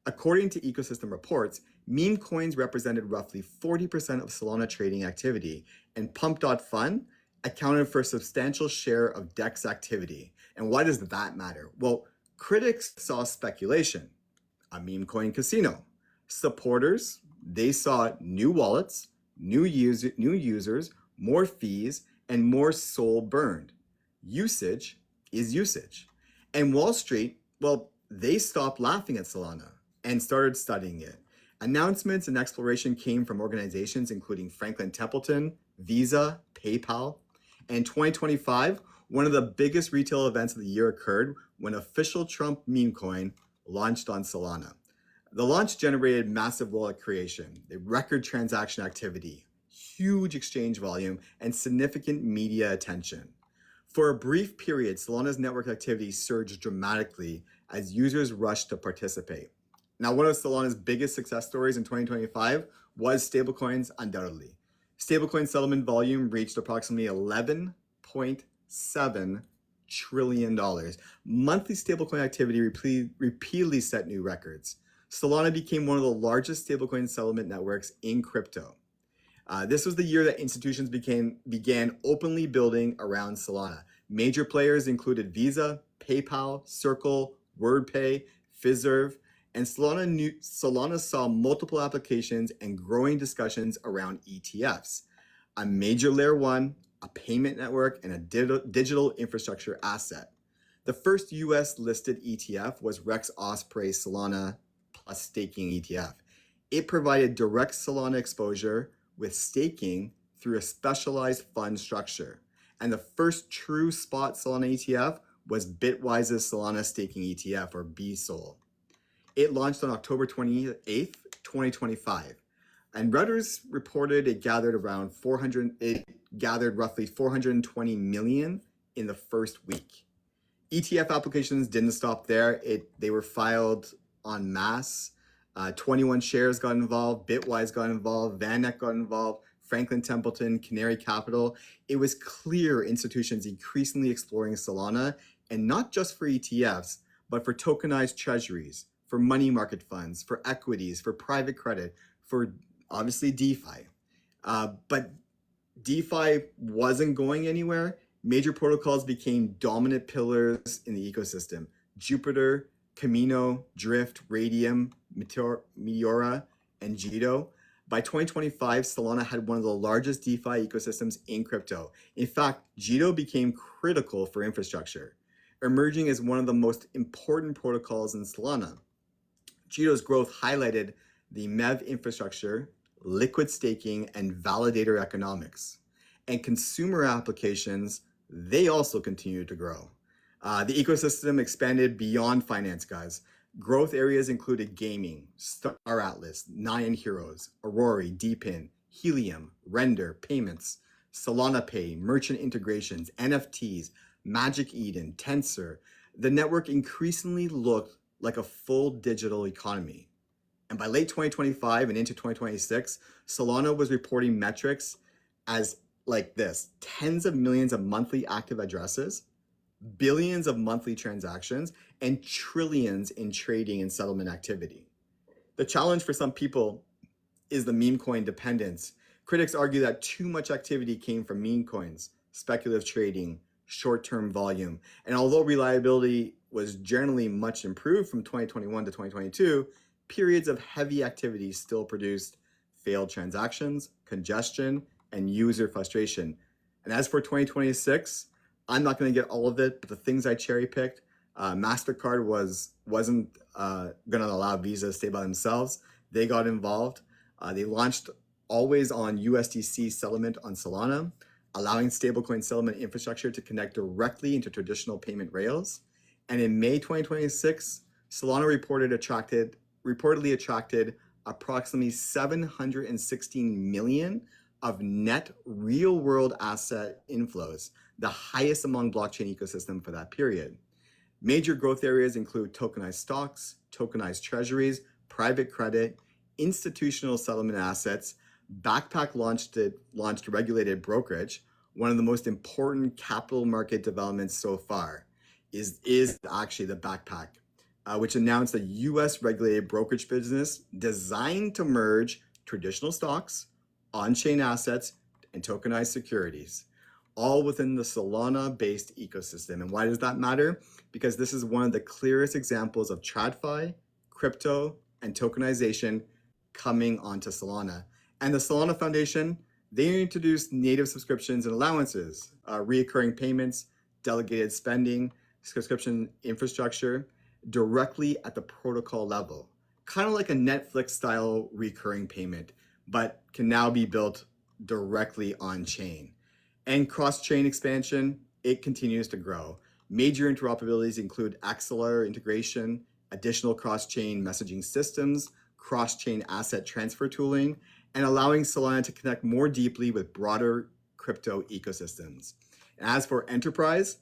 According to ecosystem reports, meme coins represented roughly 40% of Solana trading activity, and Pump.Fun accounted for a substantial share of DEX activity. And why does that matter? Well, critics saw speculation, a meme coin casino. Supporters, they saw new wallets, new users, more fees, and more SOL burned. Usage is usage. And Wall Street, well, they stopped laughing at Solana and started studying it. Announcements and exploration came from organizations including Franklin Templeton, Visa, PayPal. And 2025, one of the biggest retail events of the year occurred when official Trump meme coin launched on Solana. The launch generated massive wallet creation, record transaction activity, huge exchange volume, and significant media attention. For a brief period, Solana's network activity surged dramatically as users rushed to participate. Now, one of Solana's biggest success stories in 2025 was stablecoins, undoubtedly. Stablecoin settlement volume reached approximately $11.7 trillion. Monthly stablecoin activity repeatedly set new records. Solana became one of the largest stablecoin settlement networks in crypto. This was the year that institutions began openly building around Solana. Major players included Visa, PayPal, Circle, WordPay, Fiserv, and Solana saw multiple applications and growing discussions around ETFs. a major layer 1, a payment network, and a digital infrastructure asset. The first US listed ETF was Rex Osprey Solana plus staking ETF. It provided direct Solana exposure with staking through a specialized fund structure. And the first true spot Solana ETF was Bitwise's Solana Staking ETF, or BSOL. It launched on October 28th, 2025. And Reuters reported it gathered roughly 420 million in the first week. ETF applications didn't stop there. They were filed en masse. 21 Shares got involved, Bitwise got involved, VanEck got involved, Franklin Templeton, Canary Capital. It was clear institutions increasingly exploring Solana, and not just for ETFs, but for tokenized treasuries, for money market funds, for equities, for private credit, for obviously DeFi. But DeFi wasn't going anywhere. Major protocols became dominant pillars in the ecosystem. Jupiter, Camino, Drift, Radium, Meteora, and Jito. By 2025, Solana had one of the largest DeFi ecosystems in crypto. In fact, Jito became critical for infrastructure, emerging as one of the most important protocols in Solana. Jito's growth highlighted the MEV infrastructure, liquid staking, and validator economics. And consumer applications, they also continue to grow. The ecosystem expanded beyond finance, guys. Growth areas included gaming, Star Atlas, Nine Heroes, Aurora, DePIN, Helium, Render, payments, Solana Pay, merchant integrations, NFTs, Magic Eden, Tensor. The network increasingly looked like a full digital economy. And by late 2025 and into 2026, Solana was reporting metrics as like this: tens of millions of monthly active addresses, billions of monthly transactions, and trillions in trading and settlement activity. The challenge for some people is the meme coin dependence. Critics argue that too much activity came from meme coins, speculative trading, short-term volume. And although reliability was generally much improved from 2021 to 2022, periods of heavy activity still produced failed transactions, congestion, and user frustration. And as for 2026, I'm not going to get all of it, but the things I cherry-picked, MasterCard wasn't going to allow Visa to stay by themselves. They got involved. They launched always-on USDC settlement on Solana, allowing stablecoin settlement infrastructure to connect directly into traditional payment rails. And in May 2026, Solana reportedly attracted approximately 716 million of net real-world asset inflows, the highest among blockchain ecosystem for that period. Major growth areas include tokenized stocks, tokenized treasuries, private credit, institutional settlement assets. Backpack launched regulated brokerage. One of the most important capital market developments so far is actually the Backpack, which announced a US regulated brokerage business designed to merge traditional stocks, on-chain assets, and tokenized securities, all within the Solana-based ecosystem. And why does that matter? Because this is one of the clearest examples of TradFi, crypto, and tokenization coming onto Solana. And the Solana Foundation, they introduced native subscriptions and allowances, reoccurring payments, delegated spending, subscription infrastructure directly at the protocol level, kind of like a Netflix-style recurring payment, but can now be built directly on chain. And cross-chain expansion, it continues to grow. Major interoperabilities include Axelar integration, additional cross-chain messaging systems, cross-chain asset transfer tooling, and allowing Solana to connect more deeply with broader crypto ecosystems. And as for enterprise,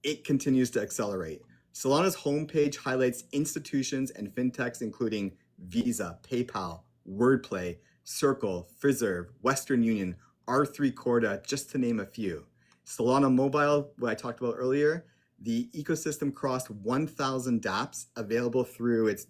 it continues to accelerate. Solana's homepage highlights institutions and fintechs including Visa, PayPal, Wordplay, Circle, Fiserv, Western Union, R3 Corda, just to name a few. Solana Mobile, what I talked about earlier, the ecosystem crossed 1,000 dApps available through its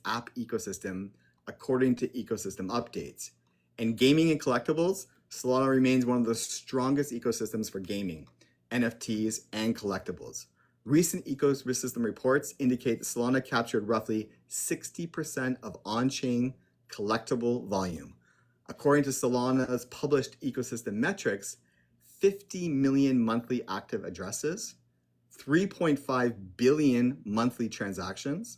app ecosystem, according to ecosystem updates. And gaming and collectibles, Solana remains one of the strongest ecosystems for gaming, NFTs, and collectibles. Recent ecosystem reports indicate that Solana captured roughly 60% of on-chain collectible volume. According to Solana's published ecosystem metrics, 50 million monthly active addresses, 3.5 billion monthly transactions,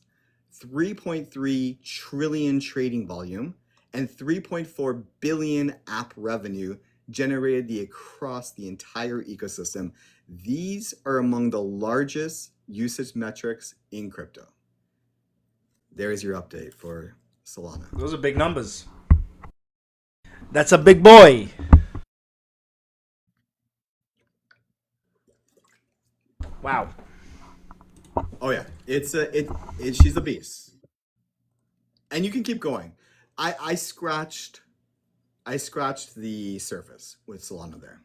3.3 trillion trading volume, and 3.4 billion app revenue generated across the entire ecosystem. These are among the largest usage metrics in crypto. There is your update for Solana. Those are big numbers. That's a big boy. Wow. Oh yeah, she's a beast, and you can keep going. I scratched the surface with Solana there.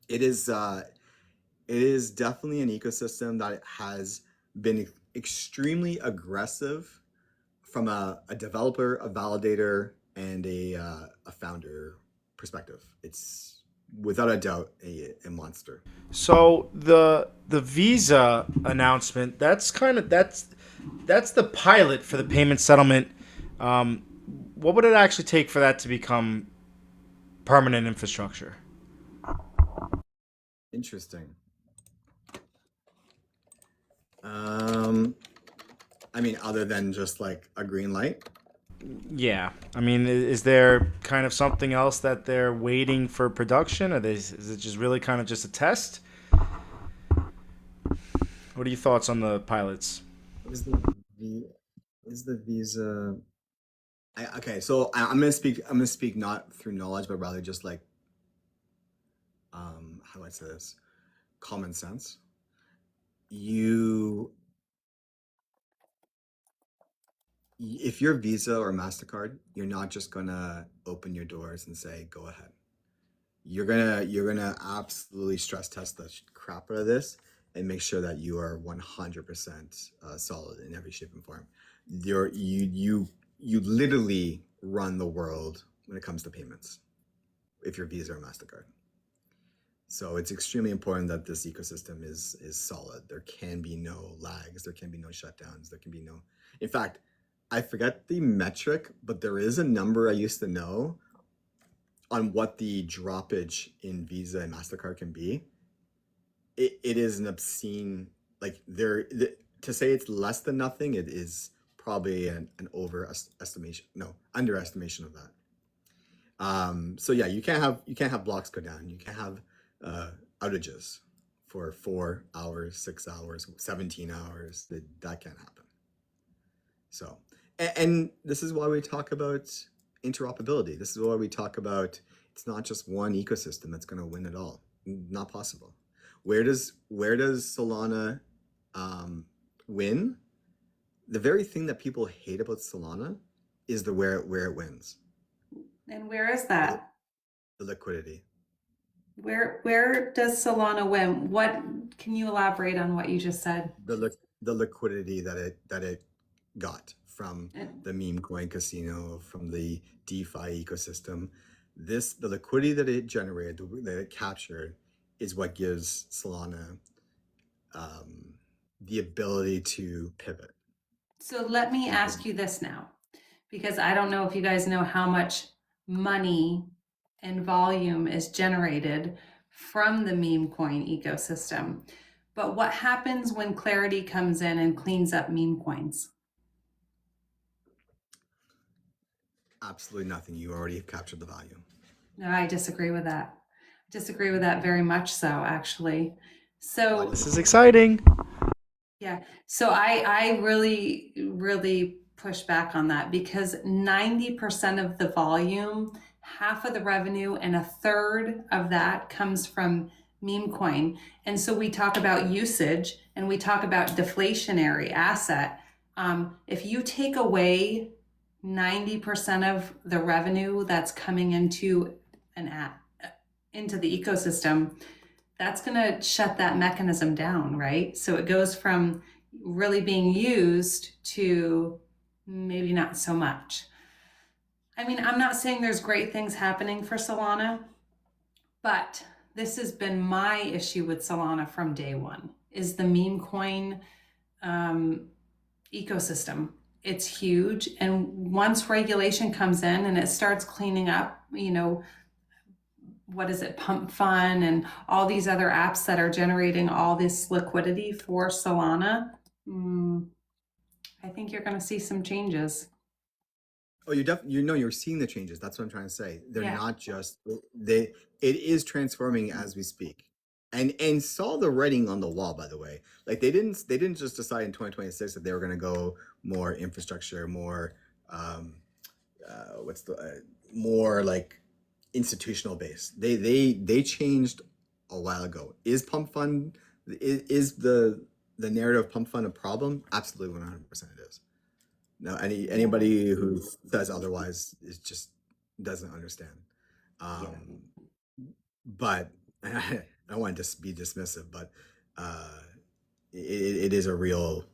It is definitely an ecosystem that has been extremely aggressive from a developer, a validator, and a founder perspective. It's without a doubt a monster. So the Visa announcement, that's the pilot for the payment settlement. What would it actually take for that to become permanent infrastructure? Interesting. I mean, other than just like a green light. Yeah, I mean, is there kind of something else that they're waiting for production, or is it just really kind of just a test? What are your thoughts on the pilots? Is the Visa? Okay, so I'm gonna speak. I'm gonna speak not through knowledge, but rather just like, how do I say this? Common sense. If you're Visa or MasterCard, you're not just gonna open your doors and say, "Go ahead." You're gonna absolutely stress test the crap out of this and make sure that you are 100% solid in every shape and form. You literally run the world when it comes to payments if you're Visa or MasterCard. So it's extremely important that this ecosystem is solid. There can be no lags. There can be no shutdowns. There can be no. In fact, I forget the metric, but there is a number I used to know on what the droppage in Visa and MasterCard can be. It is an obscene, like to say it's less than nothing, it is probably an underestimation of that. So yeah, you can't have blocks go down. You can't have outages for 4 hours, 6 hours, 17 hours. That can't happen. So, and this is why we talk about interoperability. This is why we talk about it's not just one ecosystem that's going to win it all. Not possible. Where does Solana win? The very thing that people hate about Solana is where it wins. And where is that? The liquidity. Where does Solana win? What can you elaborate on what you just said? The liquidity that it got from the meme coin casino, from the DeFi ecosystem. The liquidity that it generated, that it captured, is what gives Solana the ability to pivot. So let me ask you this now, because I don't know if you guys know how much money and volume is generated from the meme coin ecosystem. But what happens when Clarity comes in and cleans up meme coins? Absolutely nothing. You already have captured the value. No, I disagree with that. Disagree with that very much so, actually. So This is exciting. yeah, so I really, really push back on that because 90% of the volume, half of the revenue, and a third of that comes from meme coin. And so we talk about usage and we talk about deflationary asset. If you take away 90% of the revenue that's coming into into the ecosystem, that's going to shut that mechanism down, right? So it goes from really being used to maybe not so much. I mean, I'm not saying there's great things happening for Solana, but this has been my issue with Solana from day one, is the meme coin ecosystem. it's huge. And once regulation comes in and it starts cleaning up, what is it, Pump Fun and all these other apps that are generating all this liquidity for Solana, I think you're going to see some changes. Oh, you're seeing the changes. That's what I'm trying to say. They're Yeah. not just it is transforming as we speak. And saw the writing on the wall, by the way. Like they didn't just decide in 2026 that they were going to go more infrastructure, more more like institutional based. They changed a while ago. Is Pump Fund is the narrative of Pump Fund a problem? Absolutely, 100% it is. No, anybody who says otherwise is just doesn't understand. But I don't want to be dismissive, but it is a real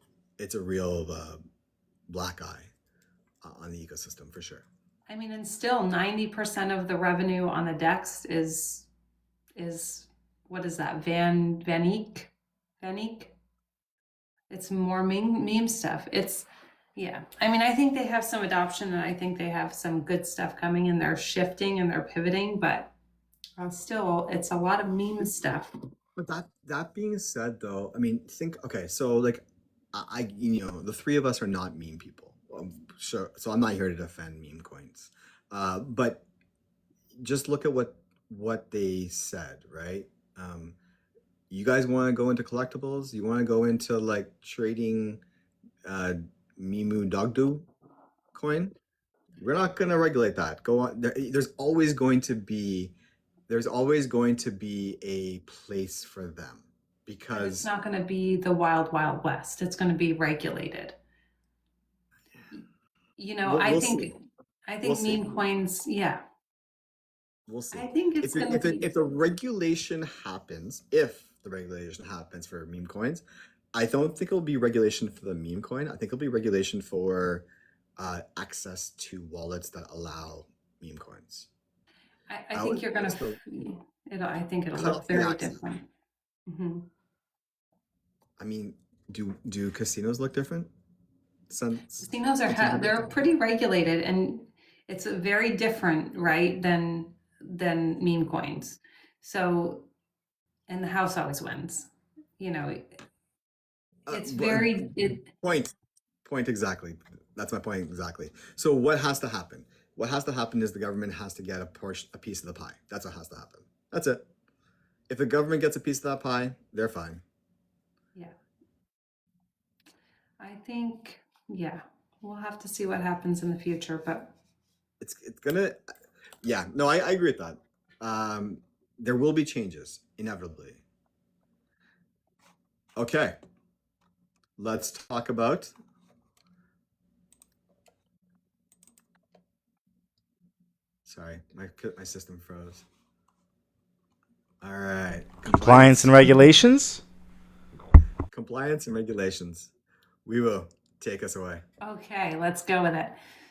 black eye on the ecosystem for sure. I mean, and still 90% of the revenue on the DEX is what is that? Vanik? It's more meme stuff. Yeah. I mean, I think they have some adoption and I think they have some good stuff coming and they're shifting and they're pivoting, but still it's a lot of meme stuff. But that being said though, I mean, okay, so like I the three of us are not meme people. Sure. So I'm not here to defend meme coins. But just look at what they said, right? You guys want to go into collectibles? You want to go into like trading Mimu Dogdu coin? We're not going to regulate that. Go on. There's always going to be a place for them because but it's not going to be the wild west. It's going to be regulated. I think meme coins, yeah. We'll see. I think it's if the regulation happens, for meme coins, I don't think it'll be regulation for the meme coin. I think it'll be regulation for access to wallets that allow meme coins. I think you're going to. I think it'll look very different. Mm-hmm. I mean, do casinos look different? Casinos they're pretty regulated, and it's very different, right, than meme coins. So, and the house always wins. It's very point exactly. That's my point exactly. So what has to happen? What has to happen is the government has to get a piece of the pie. That's what has to happen. That's it. If the government gets a piece of that pie, they're fine. Yeah. I think, yeah, we'll have to see what happens in the future, but it's gonna, yeah, no, I agree with that. There will be changes inevitably. Okay, let's talk about sorry, my system froze. All right, compliance and regulations. Wewo, take us away. Okay, let's go with it.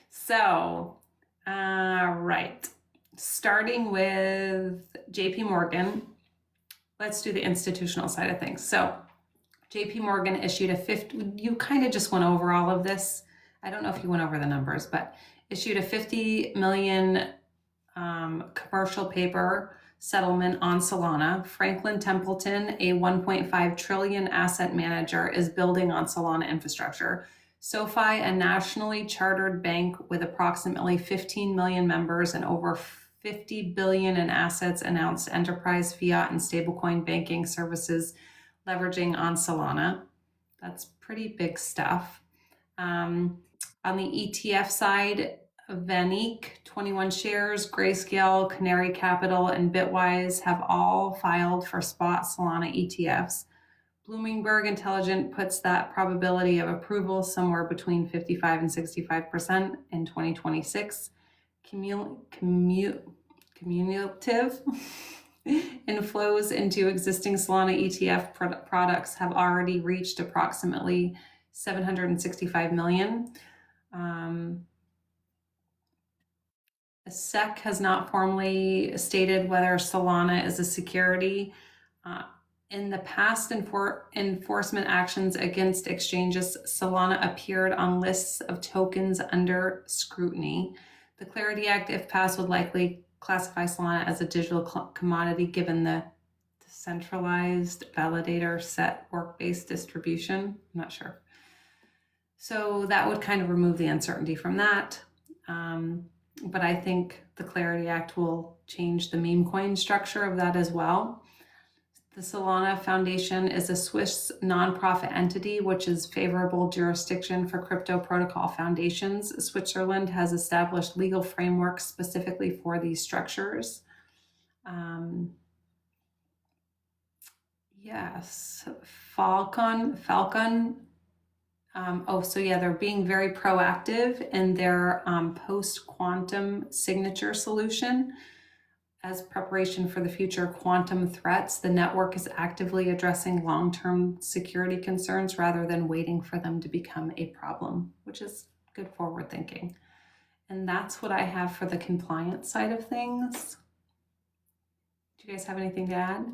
So, right, starting with JP Morgan, let's do the institutional side of things. So JP Morgan issued you kind of just went over all of this. I don't know if you went over the numbers, but issued a 50 million commercial paper settlement on Solana. Franklin Templeton, a 1.5 trillion asset manager, is building on Solana infrastructure. SoFi, a nationally chartered bank with approximately 15 million members and over 50 billion in assets, announced enterprise fiat and stablecoin banking services leveraging on Solana. That's pretty big stuff. On the ETF side, Vanik, 21 shares, Grayscale, Canary Capital, and Bitwise have all filed for spot Solana ETFs. Bloomberg Intelligent puts that probability of approval somewhere between 55 and 65% in 2026. Cumulative inflows into existing Solana ETF products have already reached approximately 765 million. The SEC has not formally stated whether Solana is a security. In the past enforcement actions against exchanges, Solana appeared on lists of tokens under scrutiny. The Clarity Act, if passed, would likely classify Solana as a digital commodity given the decentralized validator set work-based distribution. I'm not sure. So that would kind of remove the uncertainty from that. But I think the Clarity Act will change the meme coin structure of that as well. The Solana Foundation is a Swiss nonprofit entity, which is favorable jurisdiction for crypto protocol foundations. Switzerland has established legal frameworks specifically for these structures. Yes, Falcon. They're being very proactive in their post-quantum signature solution. As preparation for the future quantum threats, the network is actively addressing long-term security concerns rather than waiting for them to become a problem, which is good forward thinking. And that's what I have for the compliance side of things. Do you guys have anything to add?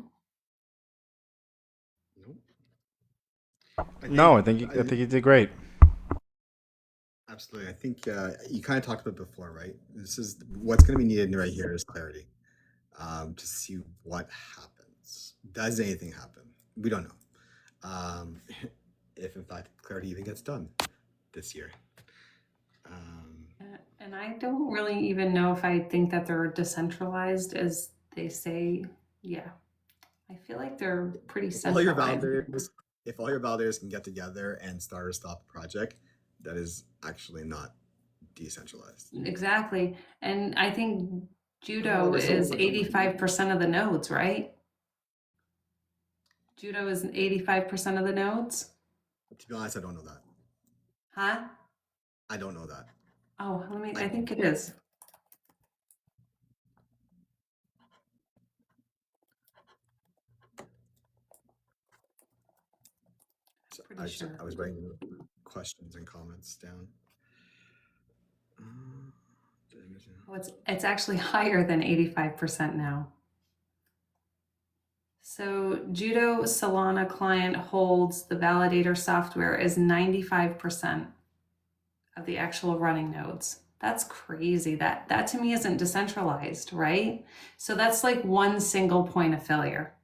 No, I think you did great. Absolutely. I think you kind of talked about it before, right? This is what's going to be needed right here is clarity. To see what happens. Does anything happen? We don't know. If in fact clarity even gets done this year. And I don't really even know if I think that they're decentralized as they say. Yeah, I feel like they're pretty centralized. If all your validators can get together and start or stop a project, that is actually not decentralized. Exactly. And I think Judo is 85% of the nodes, right? Judo is 85% of the nodes? To be honest, I don't know that. Huh? I don't know that. Oh, I think it is. I was writing questions and comments down. It's actually higher than 85% now. So Judo Solana client holds the validator software is 95% of the actual running nodes. That's crazy. That to me isn't decentralized, right? So that's like one single point of failure.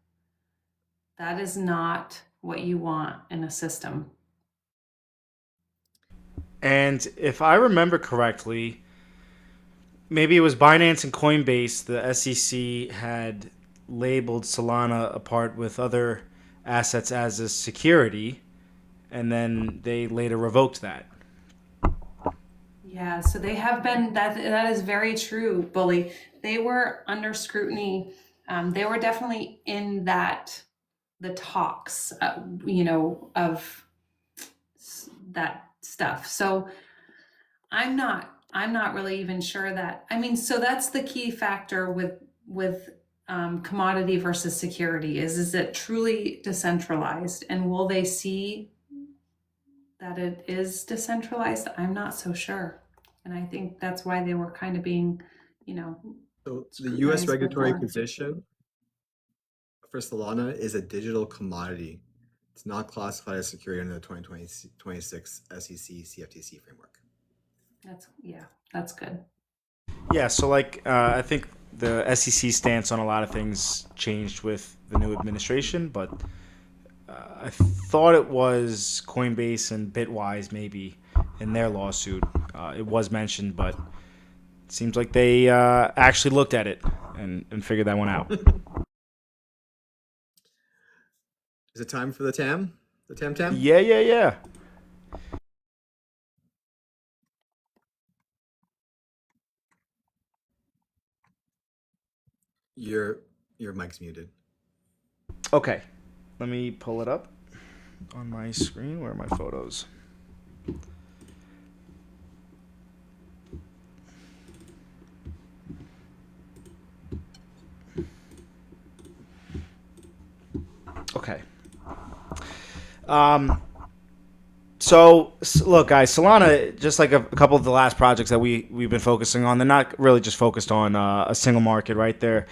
That is not what you want in a system. And if I remember correctly, maybe it was Binance and Coinbase, the SEC had labeled Solana apart with other assets as a security, and then they later revoked that. Yeah, so they have been, that is very true, Bully. They were under scrutiny. They were definitely in the talks, of that stuff. So I'm not really even sure that, so that's the key factor with commodity versus security is it truly decentralized, and will they see that it is decentralized? I'm not so sure. And I think that's why they were kind of being, So the U.S. regulatory position for Solana is a digital commodity. It's not classified as security under the 2026 SEC CFTC framework. That's good. Yeah, so I think the SEC stance on a lot of things changed with the new administration, but I thought it was Coinbase and Bitwise maybe in their lawsuit. It was mentioned, but it seems like they actually looked at it and figured that one out. Is it time for the TAM? The TAM? Yeah. Your mic's muted. Okay, let me pull it up on my screen. Where are my photos? Okay. So look, guys, Solana, just like a couple of the last projects that we've been focusing on, they're not really just focused on a single market, right? They're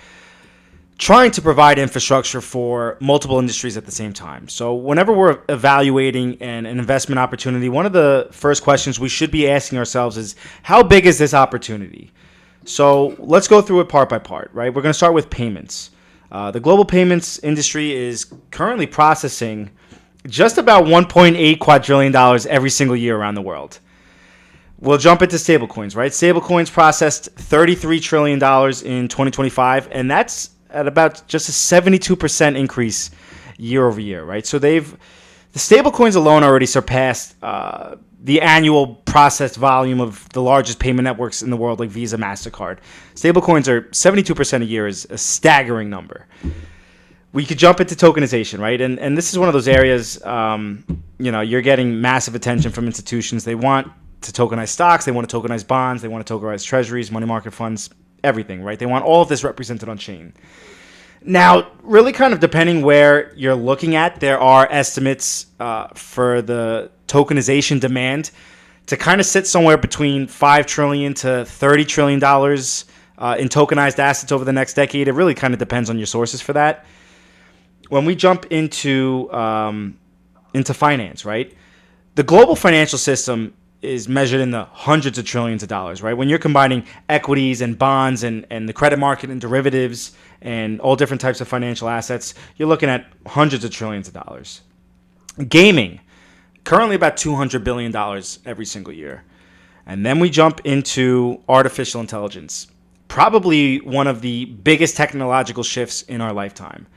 trying to provide infrastructure for multiple industries at the same time. So whenever we're evaluating an investment opportunity, one of the first questions we should be asking ourselves is, how big is this opportunity? So let's go through it part by part, right? We're going to start with payments. The global payments industry is currently processing just about $1.8 quadrillion every single year around the world. We'll jump into stablecoins, right? Stablecoins processed $33 trillion in 2025, and that's at about just a 72% increase year over year, right? So the stablecoins alone already surpassed the annual processed volume of the largest payment networks in the world, like Visa, MasterCard. Stablecoins are 72% a year, is a staggering number. We could jump into tokenization, right? And this is one of those areas, you're getting massive attention from institutions. They want to tokenize stocks, they want to tokenize bonds, they want to tokenize treasuries, money market funds, everything, right? They want all of this represented on chain. Now, really kind of depending where you're looking at, there are estimates for the tokenization demand to kind of sit somewhere between $5 trillion to $30 trillion in tokenized assets over the next decade. It really kind of depends on your sources for that. When we jump into finance, right? The global financial system is measured in the hundreds of trillions of dollars, right? When you're combining equities and bonds and the credit market and derivatives and all different types of financial assets, you're looking at hundreds of trillions of dollars. Gaming, currently about $200 billion every single year. And then we jump into artificial intelligence, probably one of the biggest technological shifts in our lifetime.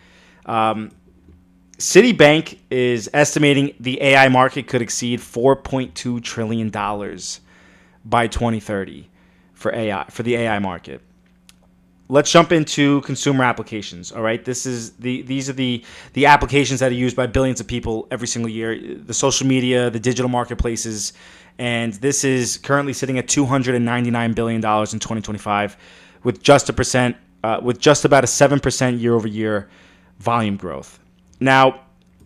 Citibank is estimating the AI market could exceed $4.2 trillion by 2030 for the AI market. Let's jump into consumer applications. All right, these are the applications that are used by billions of people every single year. The social media, the digital marketplaces, and this is currently sitting at $299 billion in 2025, with just about a 7% year over year volume growth. Now,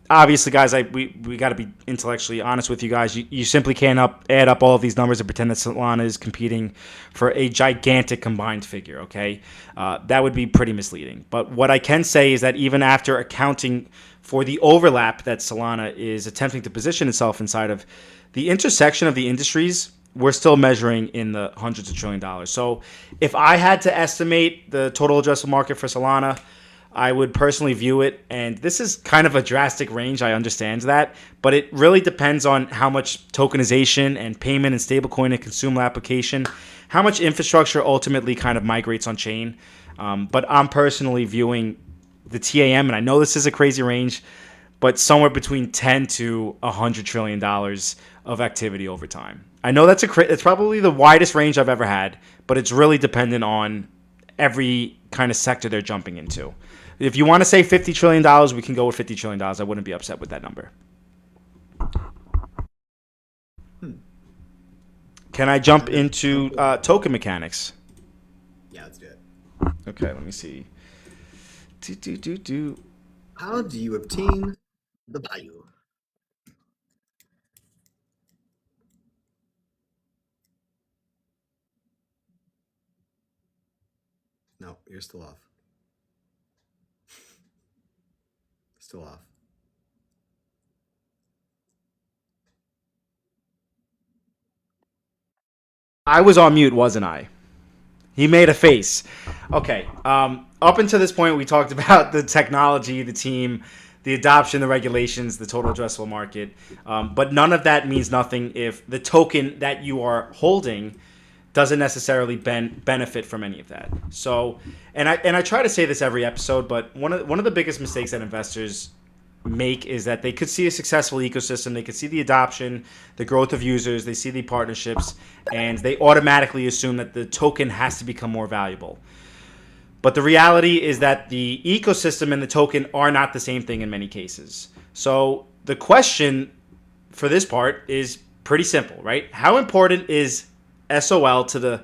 obviously, guys, we got to be intellectually honest with you guys. You simply can't add up all of these numbers and pretend that Solana is competing for a gigantic combined figure, okay? That would be pretty misleading. But what I can say is that even after accounting for the overlap that Solana is attempting to position itself inside of, the intersection of the industries, we're still measuring in the hundreds of trillion dollars. So if I had to estimate the total addressable market for Solana, I would personally view it, and this is kind of a drastic range, I understand that, but it really depends on how much tokenization and payment and stablecoin and consumer application, how much infrastructure ultimately kind of migrates on chain. But I'm personally viewing the TAM, and I know this is a crazy range, but somewhere between $10 to $100 trillion of activity over time. I know it's probably the widest range I've ever had, but it's really dependent on every kind of sector they're jumping into. If you want to say $50 trillion, we can go with $50 trillion. I wouldn't be upset with that number. Can I jump into token mechanics? Yeah, let's do it. Okay, let me see. How do you obtain the value? No, you're still off. Still off. I was on mute, wasn't I? He made a face. Okay. Up until this point, we talked about the technology, the team, the adoption, the regulations, the total addressable market. But none of that means nothing if the token that you are holding doesn't necessarily benefit from any of that. So, and I try to say this every episode, but one of the biggest mistakes that investors make is that they could see a successful ecosystem, they could see the adoption, the growth of users, they see the partnerships, and they automatically assume that the token has to become more valuable. But the reality is that the ecosystem and the token are not the same thing in many cases. So the question for this part is pretty simple, right? How important is SOL to the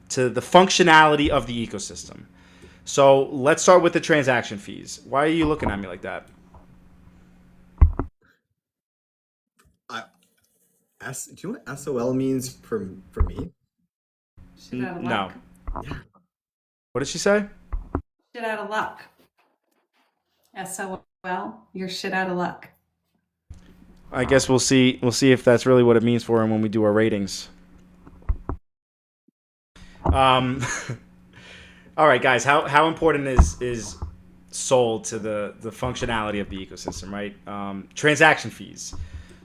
functionality of the ecosystem? So let's start with the transaction fees. Why are you looking at me like that? Do you know what SOL means for me? Shit out of No. luck. Yeah. What did she say? Shit out of luck. SOL, you're shit out of luck. I guess we'll see. We'll see if that's really what it means for him when we do our ratings. Um, all right, guys. How important is Sol to the functionality of the ecosystem, right? Transaction fees.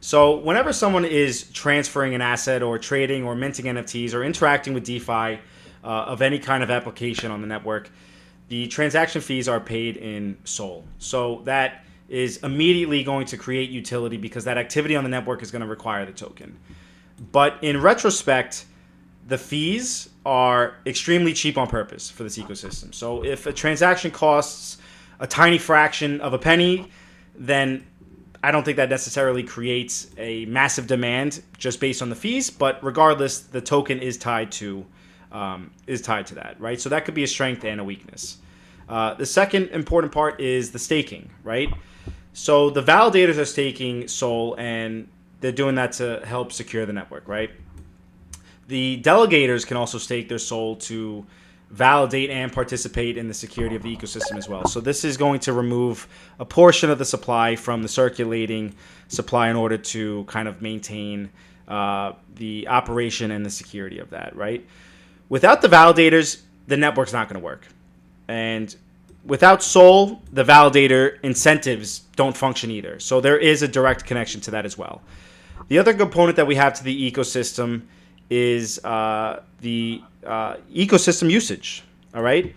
So whenever someone is transferring an asset or trading or minting NFTs or interacting with DeFi of any kind of application on the network, the transaction fees are paid in Sol. So that is immediately going to create utility because that activity on the network is going to require the token. But in retrospect, the fees are extremely cheap on purpose for this ecosystem. So if a transaction costs a tiny fraction of a penny, then I don't think that necessarily creates a massive demand just based on the fees. But regardless, the token is tied to that, right? So that could be a strength and a weakness. The second important part is the staking, right? So the validators are staking Sol, and they're doing that to help secure the network, right? The delegators can also stake their Sol to validate and participate in the security of the ecosystem as well. So this is going to remove a portion of the supply from the circulating supply in order to kind of maintain the operation and the security of that, right? Without the validators, the network's not going to work. And without Sol, the validator incentives don't function either. So there is a direct connection to that as well. The other component that we have to the ecosystem is the ecosystem usage, all right?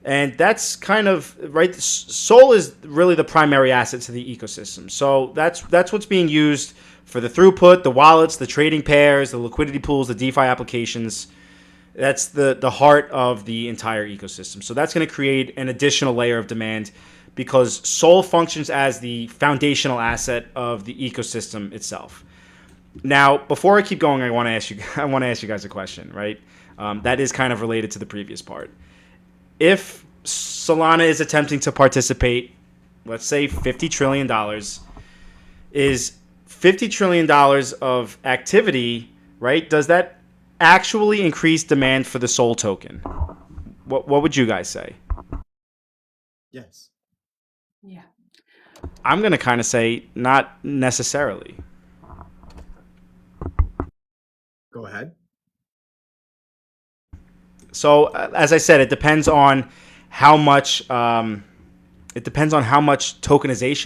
And that's kind of, right, Sol is really the primary asset to the ecosystem. So that's what's being used for the throughput, the wallets, the trading pairs, the liquidity pools, the DeFi applications. That's the heart of the entire ecosystem. So that's going to create an additional layer of demand because Sol functions as the foundational asset of the ecosystem itself. Now, before I keep going, I want to ask you guys a question, right? That is kind of related to the previous part. If Solana is attempting to participate, let's say $50 trillion, is $50 trillion of activity, right? Does that actually increase demand for the Sol token? What would you guys say? Yes. Yeah. I'm going to kind of say not necessarily. Go ahead. So as I said, it depends on how much tokenization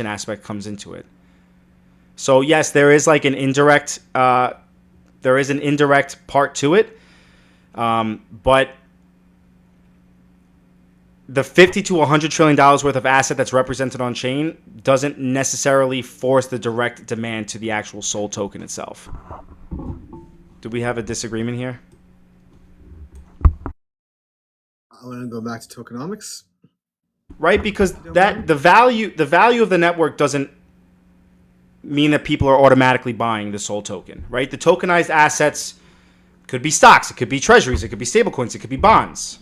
aspect comes into it. So yes, there is like an indirect part to it, but the $50 to $100 trillion worth of asset that's represented on chain doesn't necessarily force the direct demand to the actual Sol token itself. Do we have a disagreement here? I want to go back to tokenomics. Right, because that the value of the network doesn't mean that people are automatically buying the Sol token, right? The tokenized assets could be stocks, it could be treasuries, it could be stablecoins, it could be bonds.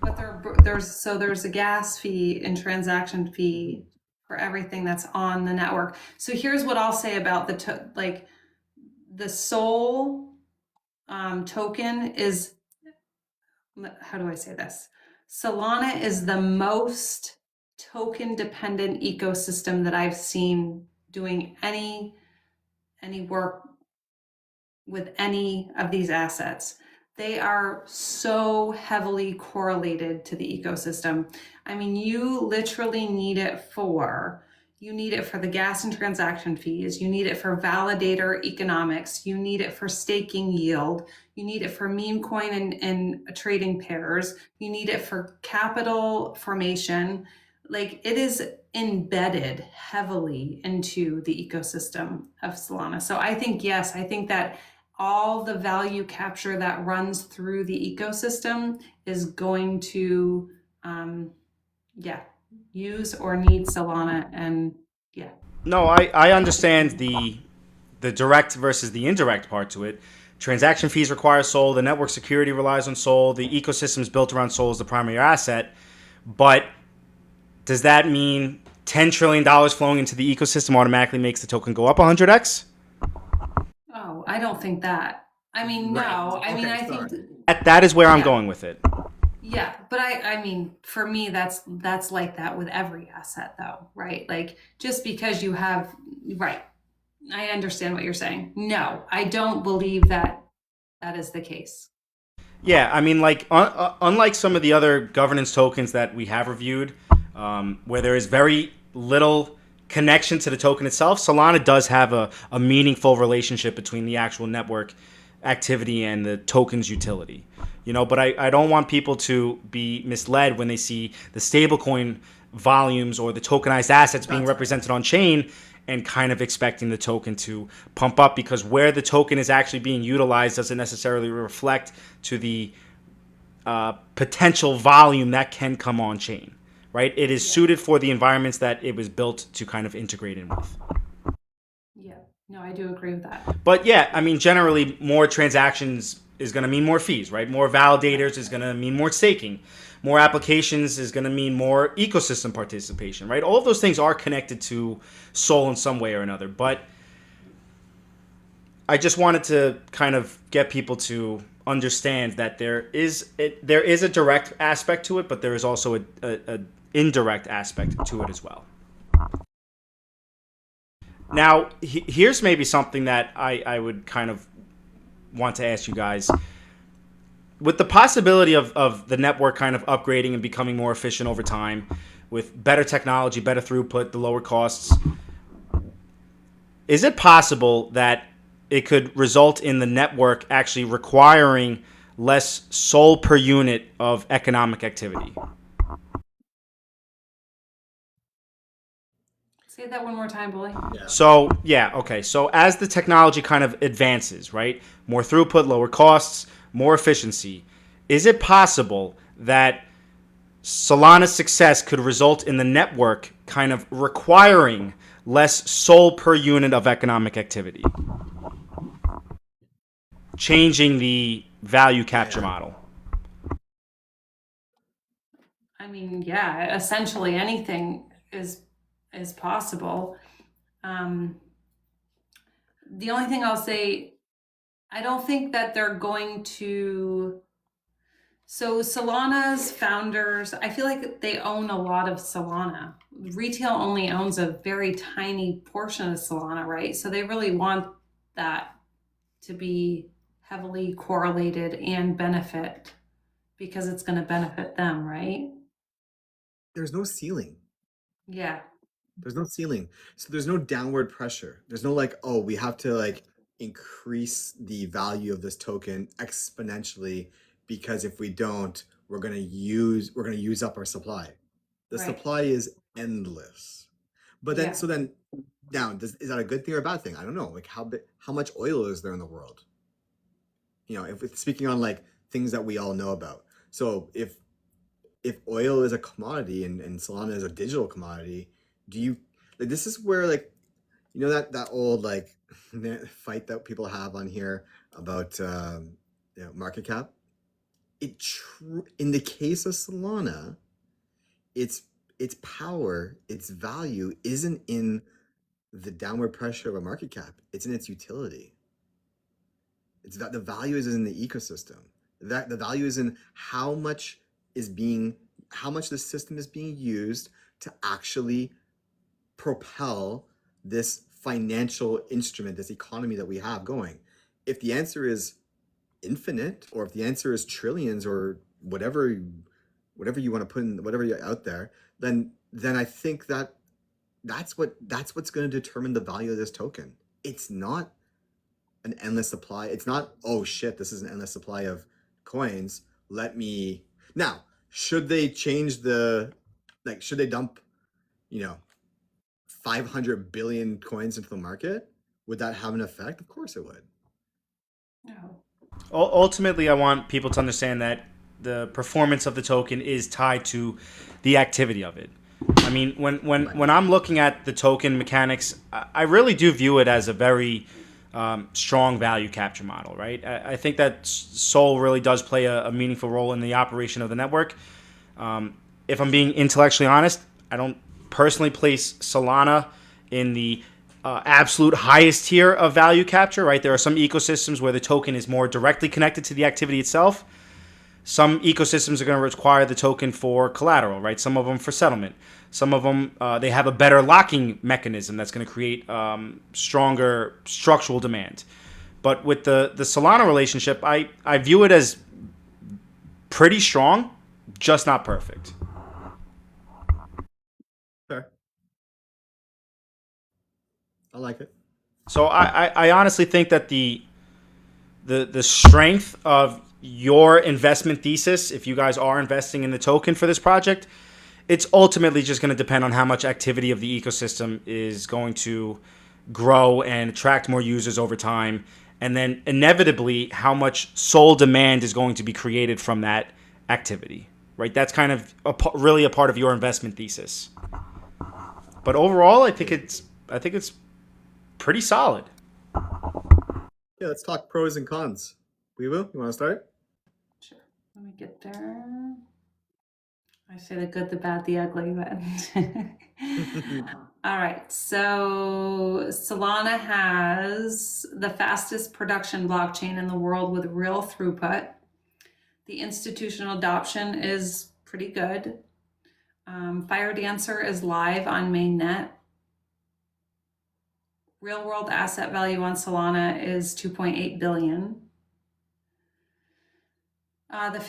But there's a gas fee and transaction fee for everything that's on the network. So here's what I'll say about the Sol token is, how do I say this? Solana is the most token dependent ecosystem that I've seen doing any work with any of these assets. They are so heavily correlated to the ecosystem. I mean, you literally need it for the gas and transaction fees. You need it for validator economics. You need it for staking yield. You need it for meme coin and trading pairs. You need it for capital formation. Like, it is embedded heavily into the ecosystem of Solana. So I think, yes, I think that all the value capture that runs through the ecosystem is going to, use or need Solana. And yeah. No, I understand the direct versus the indirect part to it. Transaction fees require Sol. The network security relies on Sol. The ecosystem is built around Sol as the primary asset. But does that mean $10 trillion flowing into the ecosystem automatically makes the token go up 100x? Oh, I don't think that. I mean, no. Right. I mean, Okay, I sorry. think That is where I'm going with it. Yeah, but I mean, for me, that's like that with every asset, though, right? Like, just because you have, right? I understand what you're saying. No, I don't believe that is the case. Yeah, I mean, like unlike some of the other governance tokens that we have reviewed, where there is very little connection to the token itself, Solana does have a meaningful relationship between the actual network activity and the token's utility. But I don't want people to be misled when they see the stablecoin volumes or the tokenized assets being represented on chain and kind of expecting the token to pump up, because where the token is actually being utilized doesn't necessarily reflect to the potential volume that can come on chain, right? It is suited for the environments that it was built to kind of integrate in with. Yeah, no, I do agree with that. But yeah, I mean, generally, more transactions is going to mean more fees, right? More validators is going to mean more staking. More applications is going to mean more ecosystem participation, right? All of those things are connected to Sol in some way or another. But I just wanted to kind of get people to understand that there is a direct aspect to it, but there is also a indirect aspect to it as well. Now, here's maybe something that I would kind of want to ask you guys. With the possibility of the network kind of upgrading and becoming more efficient over time, with better technology, better throughput, the lower costs, is it possible that it could result in the network actually requiring less SOL per unit of economic activity? Say that one more time, Bully. Yeah. So, yeah, okay. So as the technology kind of advances, right? More throughput, lower costs, more efficiency. Is it possible that Solana's success could result in the network kind of requiring less SOL per unit of economic activity? Changing the value capture model. I mean, yeah, essentially anything is possible. The only thing I'll say, I don't think that they're going to. So Solana's founders, I feel like they own a lot of Solana. Retail only owns a very tiny portion of Solana, right? So they really want that to be heavily correlated and benefit, because it's going to benefit them, right? There's no ceiling. Yeah. There's no ceiling. So there's no downward pressure. There's no like, oh, we have to like increase the value of this token exponentially, because if we don't, we're gonna use up our supply. The Right. supply is endless. But then Yeah. so then now is that a good thing or a bad thing? I don't know. Like how much oil is there in the world? If it's speaking on like things that we all know about. So if oil is a commodity and Solana is a digital commodity, do you like this is where like that old like fight that people have on here about market cap. In the case of Solana, its power, its value isn't in the downward pressure of a market cap. It's in its utility. It's that the value is in the ecosystem. That the value is in how much the system is being used to actually propel this financial instrument, this economy that we have going. If the answer is infinite, or if the answer is trillions, or whatever you want to put in, whatever you're out there, then I think that's what's going to determine the value of this token. It's not an endless supply. It's not, oh shit, this is an endless supply of coins. Now, should they change should they dump, 500 billion coins into the market? Would that have an effect? Of course it would. No. Ultimately, I want people to understand that the performance of the token is tied to the activity of it. I mean, when I'm looking at the token mechanics, I really do view it as a very strong value capture model, right? I think that SOL really does play a meaningful role in the operation of the network. If I'm being intellectually honest, I don't personally place Solana in the absolute highest tier of value capture, right? There are some ecosystems where the token is more directly connected to the activity itself. Some ecosystems are going to require the token for collateral, right? Some of them for settlement. Some of them, they have a better locking mechanism that's going to create stronger structural demand. But with the Solana relationship, I view it as pretty strong, just not perfect. Fair. I like it. So I honestly think that the strength of your investment thesis, if you guys are investing in the token for this project, it's ultimately just going to depend on how much activity of the ecosystem is going to grow and attract more users over time. And then inevitably how much SOL demand is going to be created from that activity, right? That's kind of really a part of your investment thesis. But overall, I think it's pretty solid. Yeah, let's talk pros and cons. Wewo, you want to start? Sure. Let me get there. I say the good, the bad, the ugly, but all right. So Solana has the fastest production blockchain in the world with real throughput. The institutional adoption is pretty good. Fire Dancer is live on mainnet. Real world asset value on Solana is 2.8 billion. The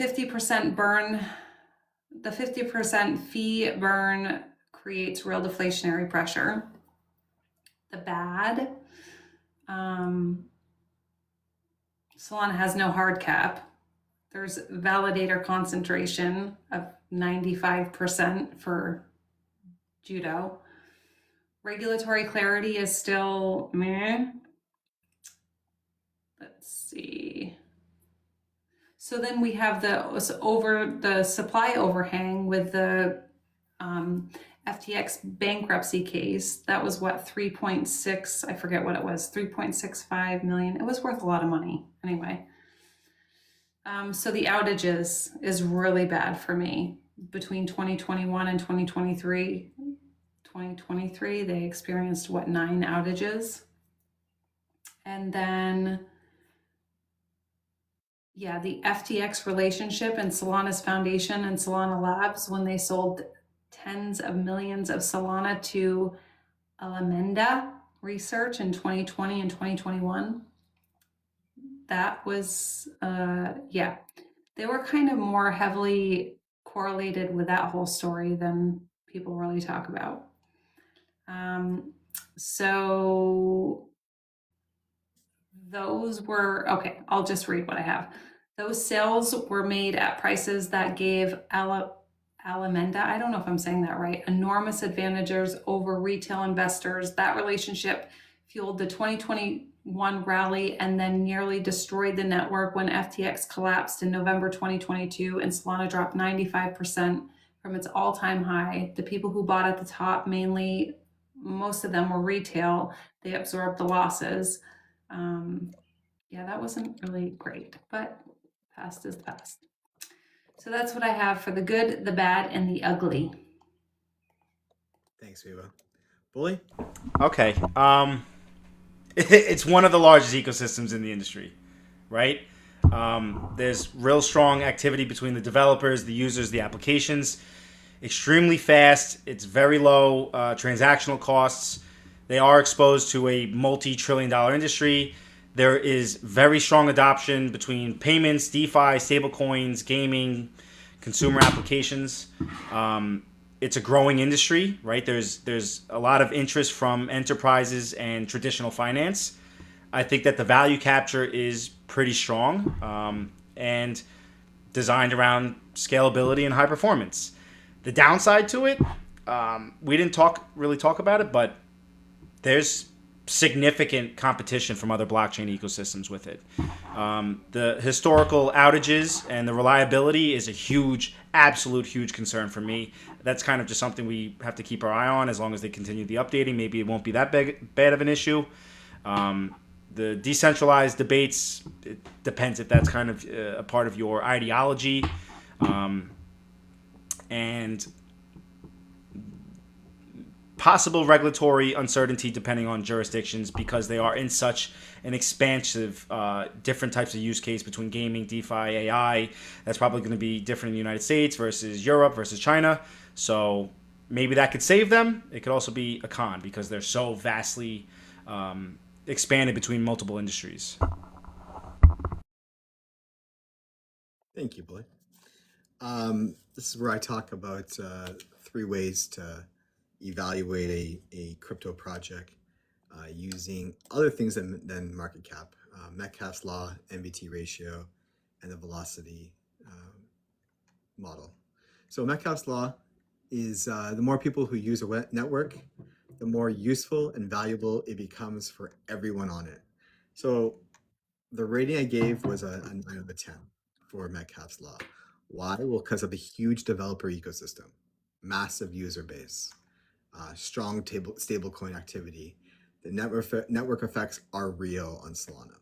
50% fee burn creates real deflationary pressure. The bad, Solana has no hard cap. There's validator concentration of 95% for Judo. Regulatory clarity is still meh. Let's see. So then we have the supply overhang with the FTX bankruptcy case. That was what, 3.6, I forget what it was, 3.65 million. It was worth a lot of money anyway. So the outages is really bad for me. Between 2021 and 2023, they experienced what, 9 outages? And then, yeah, the FTX relationship and Solana's foundation and Solana Labs, when they sold tens of millions of Solana to Alameda Research in 2020 and 2021. That was, yeah, they were kind of more heavily correlated with that whole story than people really talk about. So those were, okay, I'll just read what I have. Those sales were made at prices that gave Alameda, I don't know if I'm saying that right, enormous advantages over retail investors. That relationship fueled the 2021 rally and then nearly destroyed the network when FTX collapsed in November 2022 and Solana dropped 95% from its all-time high. The people who bought at the top, mainly, most of them were retail. They absorbed the losses. Yeah, that wasn't really great, but past is past. So that's what I have for the good, the bad, and the ugly. Thanks, Wewo. Bully? Okay. It's one of the largest ecosystems in the industry, right? There's real strong activity between the developers, the users, the applications. Extremely fast. It's very low transactional costs. They are exposed to a multi-trillion-dollar industry. There is very strong adoption between payments, DeFi, stablecoins, gaming, consumer applications. It's a growing industry, right? There's a lot of interest from enterprises and traditional finance. I think that the value capture is pretty strong and designed around scalability and high performance. The downside to it, we didn't really talk about it, but there's significant competition from other blockchain ecosystems with it. The historical outages and the reliability is a huge, absolute huge concern for me. That's kind of just something we have to keep our eye on as long as they continue the updating. Maybe it won't be that bad of an issue. The decentralized debates, it depends if that's kind of a part of your ideology. And possible regulatory uncertainty depending on jurisdictions because they are in such an expansive different types of use case between gaming, DeFi, AI. That's probably going to be different in the United States versus Europe versus China. So maybe that could save them. It could also be a con because they're so vastly expanded between multiple industries. Thank you, Bully. This is where I talk about 3 ways to evaluate a crypto project using other things than market cap. Metcalfe's law, MVT ratio, and the velocity model. So Metcalfe's law is the more people who use a network, the more useful and valuable it becomes for everyone on it. So the rating I gave was a 9 out of 10 for Metcalfe's law. Why? Well, because of the huge developer ecosystem, massive user base, strong stablecoin activity. The network effects are real on Solana.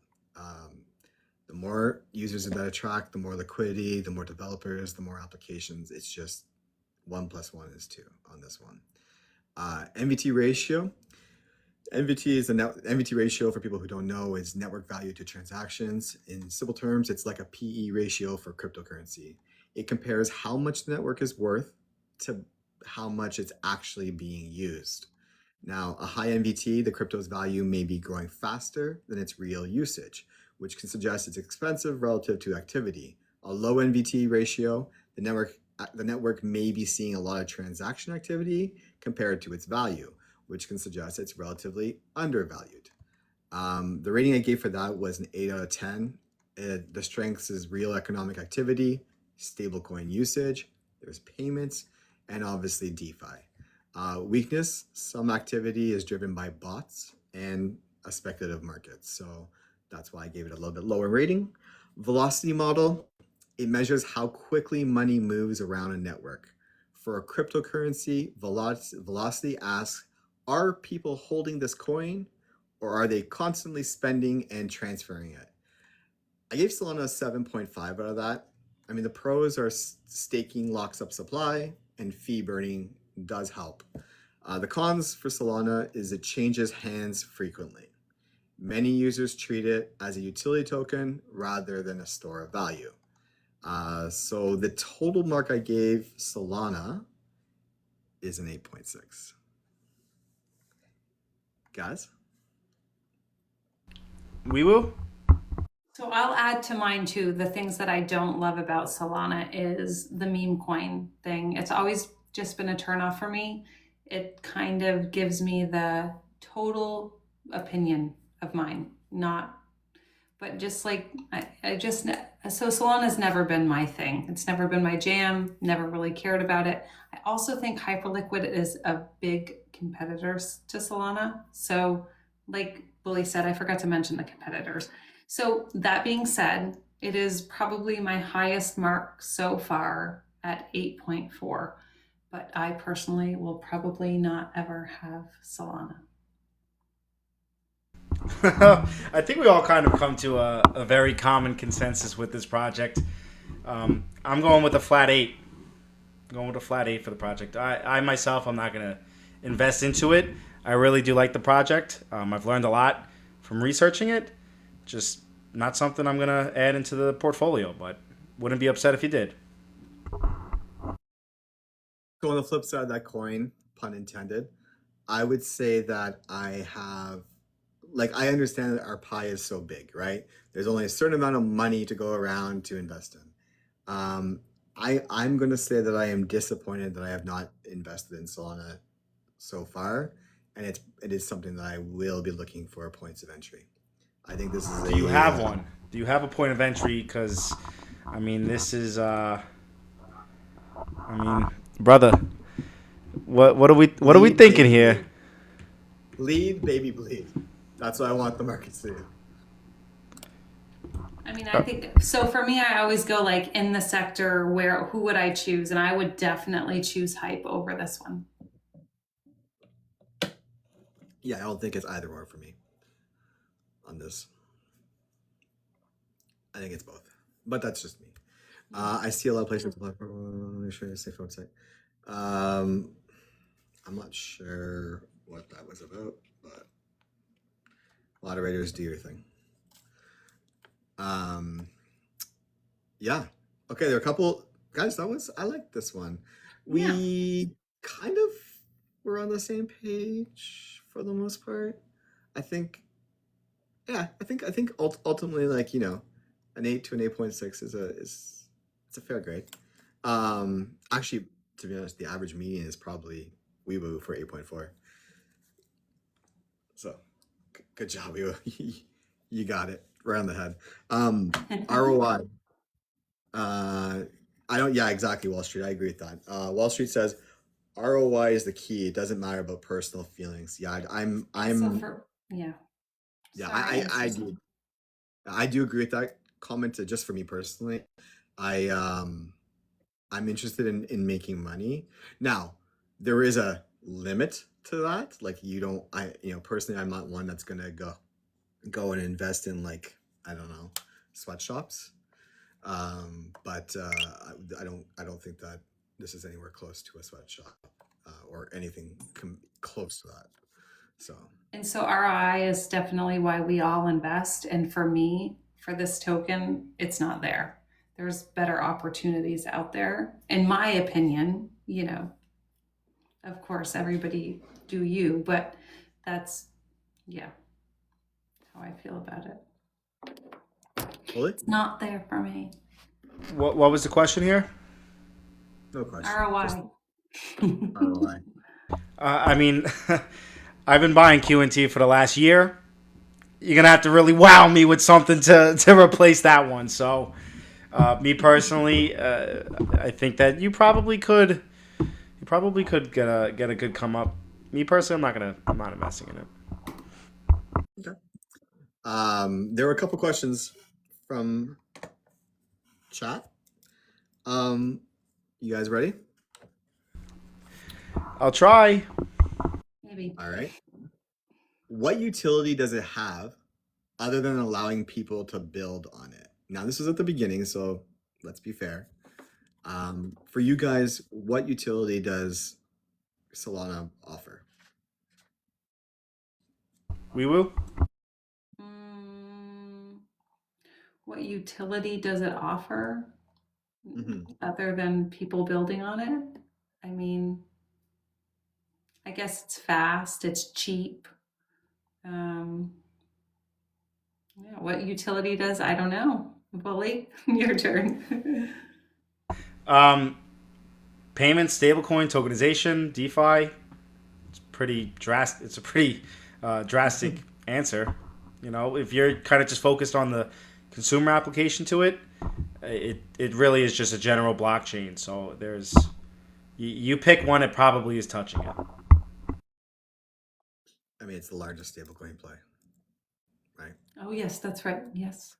The more users that attract, the more liquidity, the more developers, the more applications. It's just 1 + 1 is 2 on this one. MVT ratio. MVT ratio, for people who don't know, is network value to transactions. In simple terms, it's like a PE ratio for cryptocurrency. It compares how much the network is worth to how much it's actually being used. Now, a high MVT, the crypto's value may be growing faster than its real usage, which can suggest it's expensive relative to activity. A low MVT ratio, the network may be seeing a lot of transaction activity compared to its value, which can suggest it's relatively undervalued. The rating I gave for that was an 8 out of 10. The strengths is real economic activity, stablecoin usage, there's payments, and obviously DeFi. Weakness, some activity is driven by bots and a speculative market. So that's why I gave it a little bit lower rating. Velocity model, it measures how quickly money moves around a network. For a cryptocurrency, velocity asks, are people holding this coin or are they constantly spending and transferring it? I gave Solana a 7.5 out of that. I mean, the pros are staking locks up supply and fee burning does help. The cons for Solana is it changes hands frequently. Many users treat it as a utility token rather than a store of value. So the total mark I gave Solana is an 8.6. Guys? We will. So I'll add to mine too. The things that I don't love about Solana is the meme coin thing. It's always just been a turnoff for me. It kind of gives me the total opinion of mine, but just like so Solana's never been my thing. It's never been my jam, never really cared about it. I also think Hyperliquid is a big competitor to Solana. So like Bully said, I forgot to mention the competitors. So that being said, it is probably my highest mark so far at 8.4, but I personally will probably not ever have Solana. I think we all kind of come to a very common consensus with this project. I'm going with a flat 8. I'm going with a flat 8 for the project. I myself, I'm not going to invest into it. I really do like the project. I've learned a lot from researching it. Just not something I'm going to add into the portfolio, but wouldn't be upset if you did. So on the flip side of that coin, pun intended, I would say that I understand that our pie is so big, right? There's only a certain amount of money to go around to invest in. I'm going to say that I am disappointed that I have not invested in Solana so far, and it is something that I will be looking for points of entry. I think this is. Do you have one? Do you have a point of entry? Because, I mean, this is. Brother, what are we thinking here? Bleed, baby, bleed. That's what I want the markets to do. I mean, I think so. For me, I always go like in the sector who would I choose, and I would definitely choose Hype over this one. Yeah, I don't think it's either or for me on this. I think it's both, but that's just me. I see a lot of places. Make sure it's a safe website. I'm not sure what that was about, but moderators, do your thing. Yeah. Okay, there are a couple guys. I like this one. We kind of were on the same page for the most part. I think. Yeah, I think ultimately, like, an 8 to an 8.6 it's a fair grade. Actually, to be honest, the average median is probably Weebo for 8.4. So, good job, Weebo. You got it right on the head. ROI. I don't. Yeah, exactly. Wall Street. I agree with that. Wall Street says ROI is the key. It doesn't matter about personal feelings. Yeah, yeah. Yeah, Sorry, I do agree with that comment. Just for me personally, I I'm interested in making money. Now, there is a limit to that. Like, personally, I'm not one that's gonna go and invest in, like, I don't know, sweatshops. But I don't think that this is anywhere close to a sweatshop or anything close to that. So ROI is definitely why we all invest. And for me, for this token, it's not there. There's better opportunities out there, in my opinion. Of course, everybody do you, but that's, how I feel about it. Bully? It's not there for me. What was the question here? No question. ROI. ROI. I mean, I've been buying QNT for the last year. You're gonna have to really wow me with something to replace that one. So, me personally, I think that you probably could get a good come up. Me personally, I'm not investing in it. Okay. There were a couple questions from chat. You guys ready? I'll try. Maybe. All right. What utility does it have other than allowing people to build on it? Now, this is at the beginning, so let's be fair. For you guys, what utility does Solana offer? Weewoo? What utility does it offer other than people building on it? I mean, I guess it's fast, it's cheap. What utility does? I don't know. Bully, your turn. Payment, stablecoin, tokenization, DeFi. It's pretty drastic. It's a pretty drastic answer. If you're kind of just focused on the consumer application to it, it really is just a general blockchain. So you pick one, it probably is touching it. I mean, it's the largest stablecoin play, right? Oh yes, that's right. Yes.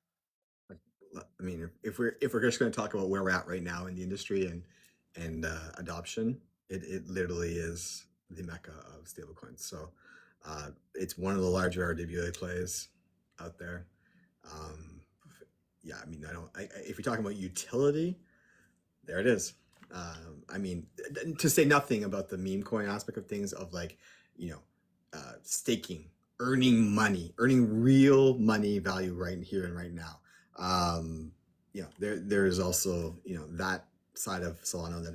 I mean, if we're just going to talk about where we're at right now in the industry and adoption, it literally is the mecca of stablecoins. So it's one of the larger RWA plays out there. Yeah, I mean, if you're talking about utility, there it is. I mean, to say nothing about the meme coin aspect of things, of, like, staking, earning money, earning real money value right here and right now. There is also, that side of Solana that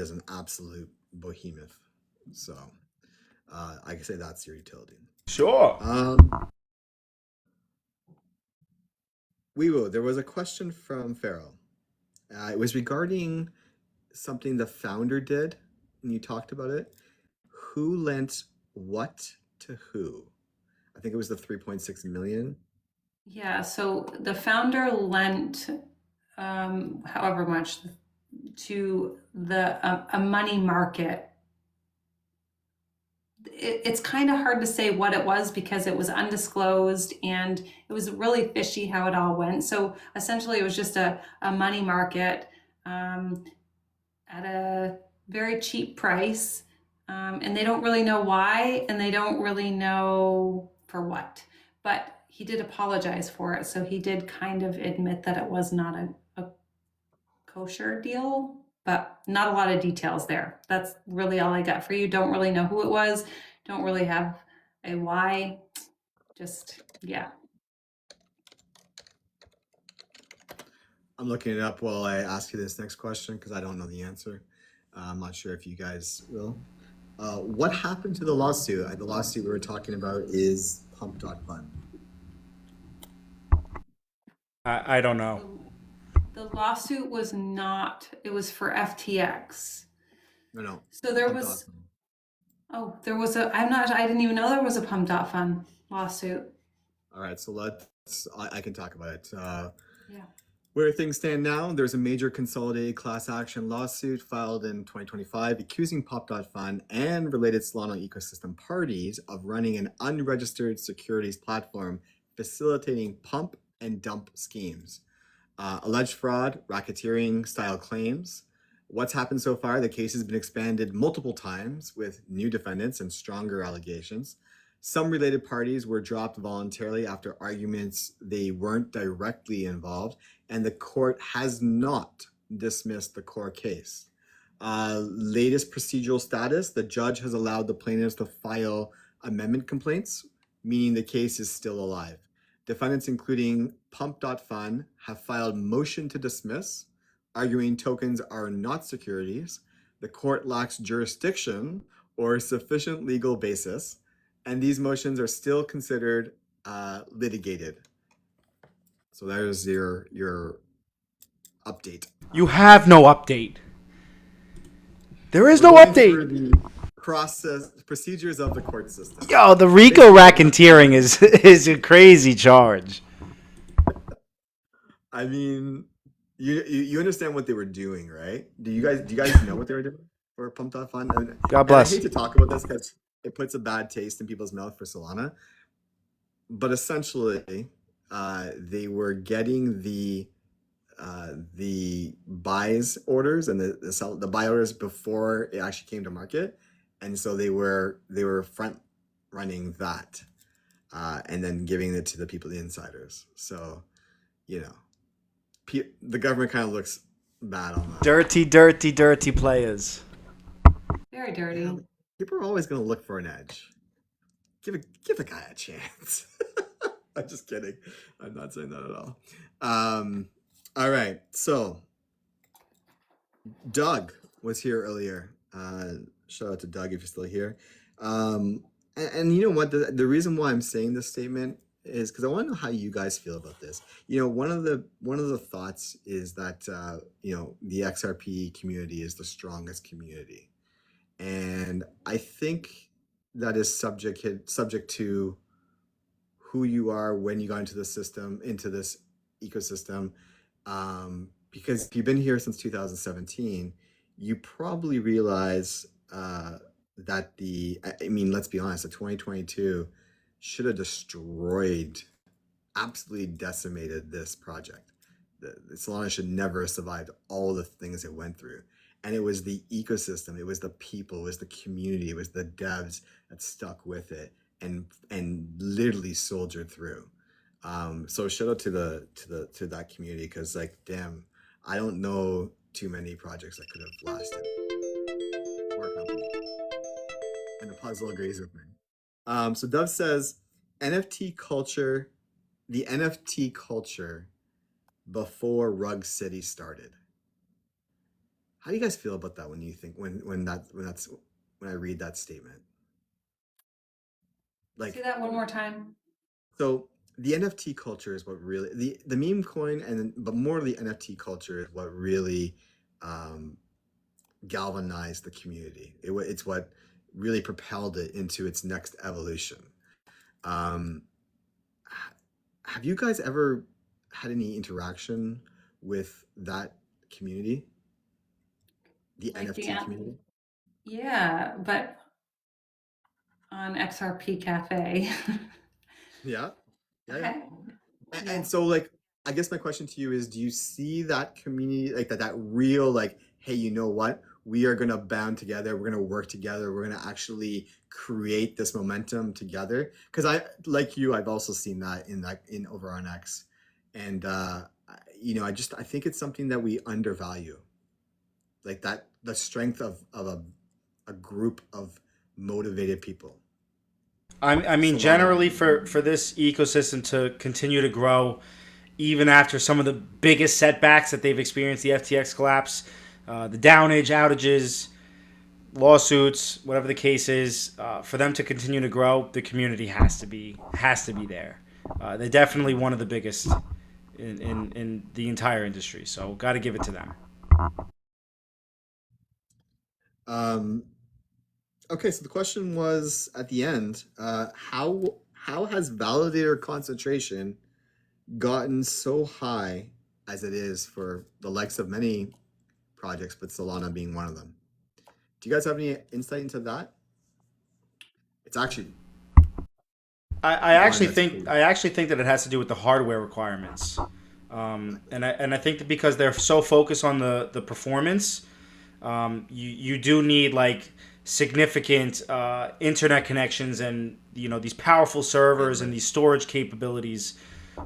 is an absolute behemoth. So I can say that's your utility. Sure. Wewo, there was a question from Farrell. It was regarding something the founder did, and you talked about it. Who lent what to who? I think it was the 3.6 million. Yeah, so the founder lent however much to a money market. It's kind of hard to say what it was because it was undisclosed and it was really fishy how it all went. So essentially, it was just a money market at a very cheap price, and they don't really know why, and they don't really know for what. But he did apologize for it, so he did kind of admit that it was not a kosher deal. but not a lot of details there. That's really all I got for you. Don't really know who it was. Don't really have a why. Just, yeah. I'm looking it up while I ask you this next question because I don't know the answer. I'm not sure if you guys will. What happened to the lawsuit? The lawsuit we were talking about is Pump.Fun. I don't know. The lawsuit was not, it was for FTX. No. So there was, there was I didn't even know there was a Pump.Fun lawsuit. All right, so I can talk about it. Yeah. Where things stand now, there's a major consolidated class action lawsuit filed in 2025 accusing Pop.Fun and related Solana ecosystem parties of running an unregistered securities platform facilitating pump and dump schemes. Alleged fraud, racketeering style claims. What's happened so far? The case has been expanded multiple times with new defendants and stronger allegations. Some related parties were dropped voluntarily after arguments they weren't directly involved, and the court has not dismissed the core case. Latest procedural status, the judge has allowed the plaintiffs to file amendment complaints, meaning the case is still alive. Defendants, including Pump.Fun, have filed motion to dismiss, arguing tokens are not securities, the court lacks jurisdiction or sufficient legal basis, and these motions are still considered litigated. So there's your update. You have no update. There is no update. Procedures of the court system. Yo, the RICO racketeering is a crazy charge. I mean, you understand what they were doing, right? Do you guys know what they were doing for Pump.Fun? God bless. I hate to talk about this because it puts a bad taste in people's mouth for Solana. But essentially, they were getting the buys orders and the buy orders before it actually came to market, and so they were front running that, and then giving it to the people, the insiders. So, the government kind of looks bad on that. Dirty players. Very dirty. Yeah, people are always going to look for an edge. Give a guy a chance. I'm just kidding. I'm not saying that at all. All right. So Doug was here earlier. Shout out to Doug if you're still here. And you know what? The reason why I'm saying this statement is because I want to know how you guys feel about this. One of the thoughts is that the XRP community is the strongest community, and I think that is subject to who you are when you got into the system, into this ecosystem. Because if you've been here since 2017, you probably realize that let's be honest, the 2022 should have destroyed, absolutely decimated this project. The Solana should never have survived all the things it went through. And it was the ecosystem, it was the people, it was the community, it was the devs that stuck with it and literally soldiered through. So shout out to that community, because damn, I don't know too many projects that could have lasted. Or company. And the puzzle agrees with me. So Dove says the NFT culture before Rug City started. How do you guys feel about that when I read that statement? Say that one more time. So the NFT culture is what really the meme coin but more the NFT culture is what really galvanized the community. It's what really propelled it into its next evolution. Have you guys ever had any interaction with that community? The NFT community? Yeah, but on XRP Cafe. Yeah. Okay. And so I guess my question to you is, do you see that community that real hey, you know what? We are gonna band together, we're gonna work together, we're gonna actually create this momentum together. Because I've also seen that in over on X. And I think it's something that we undervalue. like that, the strength of a group of motivated people. I mean, Solana. generally for this ecosystem to continue to grow, even after some of the biggest setbacks that they've experienced, the FTX collapse, the downage, outages, lawsuits, whatever the case is, for them to continue to grow, the community has to be there. They're definitely one of the biggest in the entire industry, so got to give it to them. Okay, so the question was at the end, how has validator concentration gotten so high as it is for the likes of many projects, but Solana being one of them? Do you guys have any insight into that? It's actually I actually that's think cool. I actually think that it has to do with the hardware requirements, and I think that because they're so focused on the performance, you do need like significant internet connections and these powerful servers and these storage capabilities.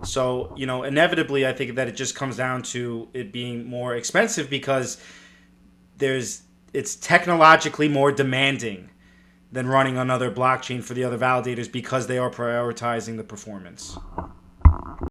So inevitably, I think that it just comes down to it being more expensive because it's technologically more demanding than running another blockchain for the other validators because they are prioritizing the performance.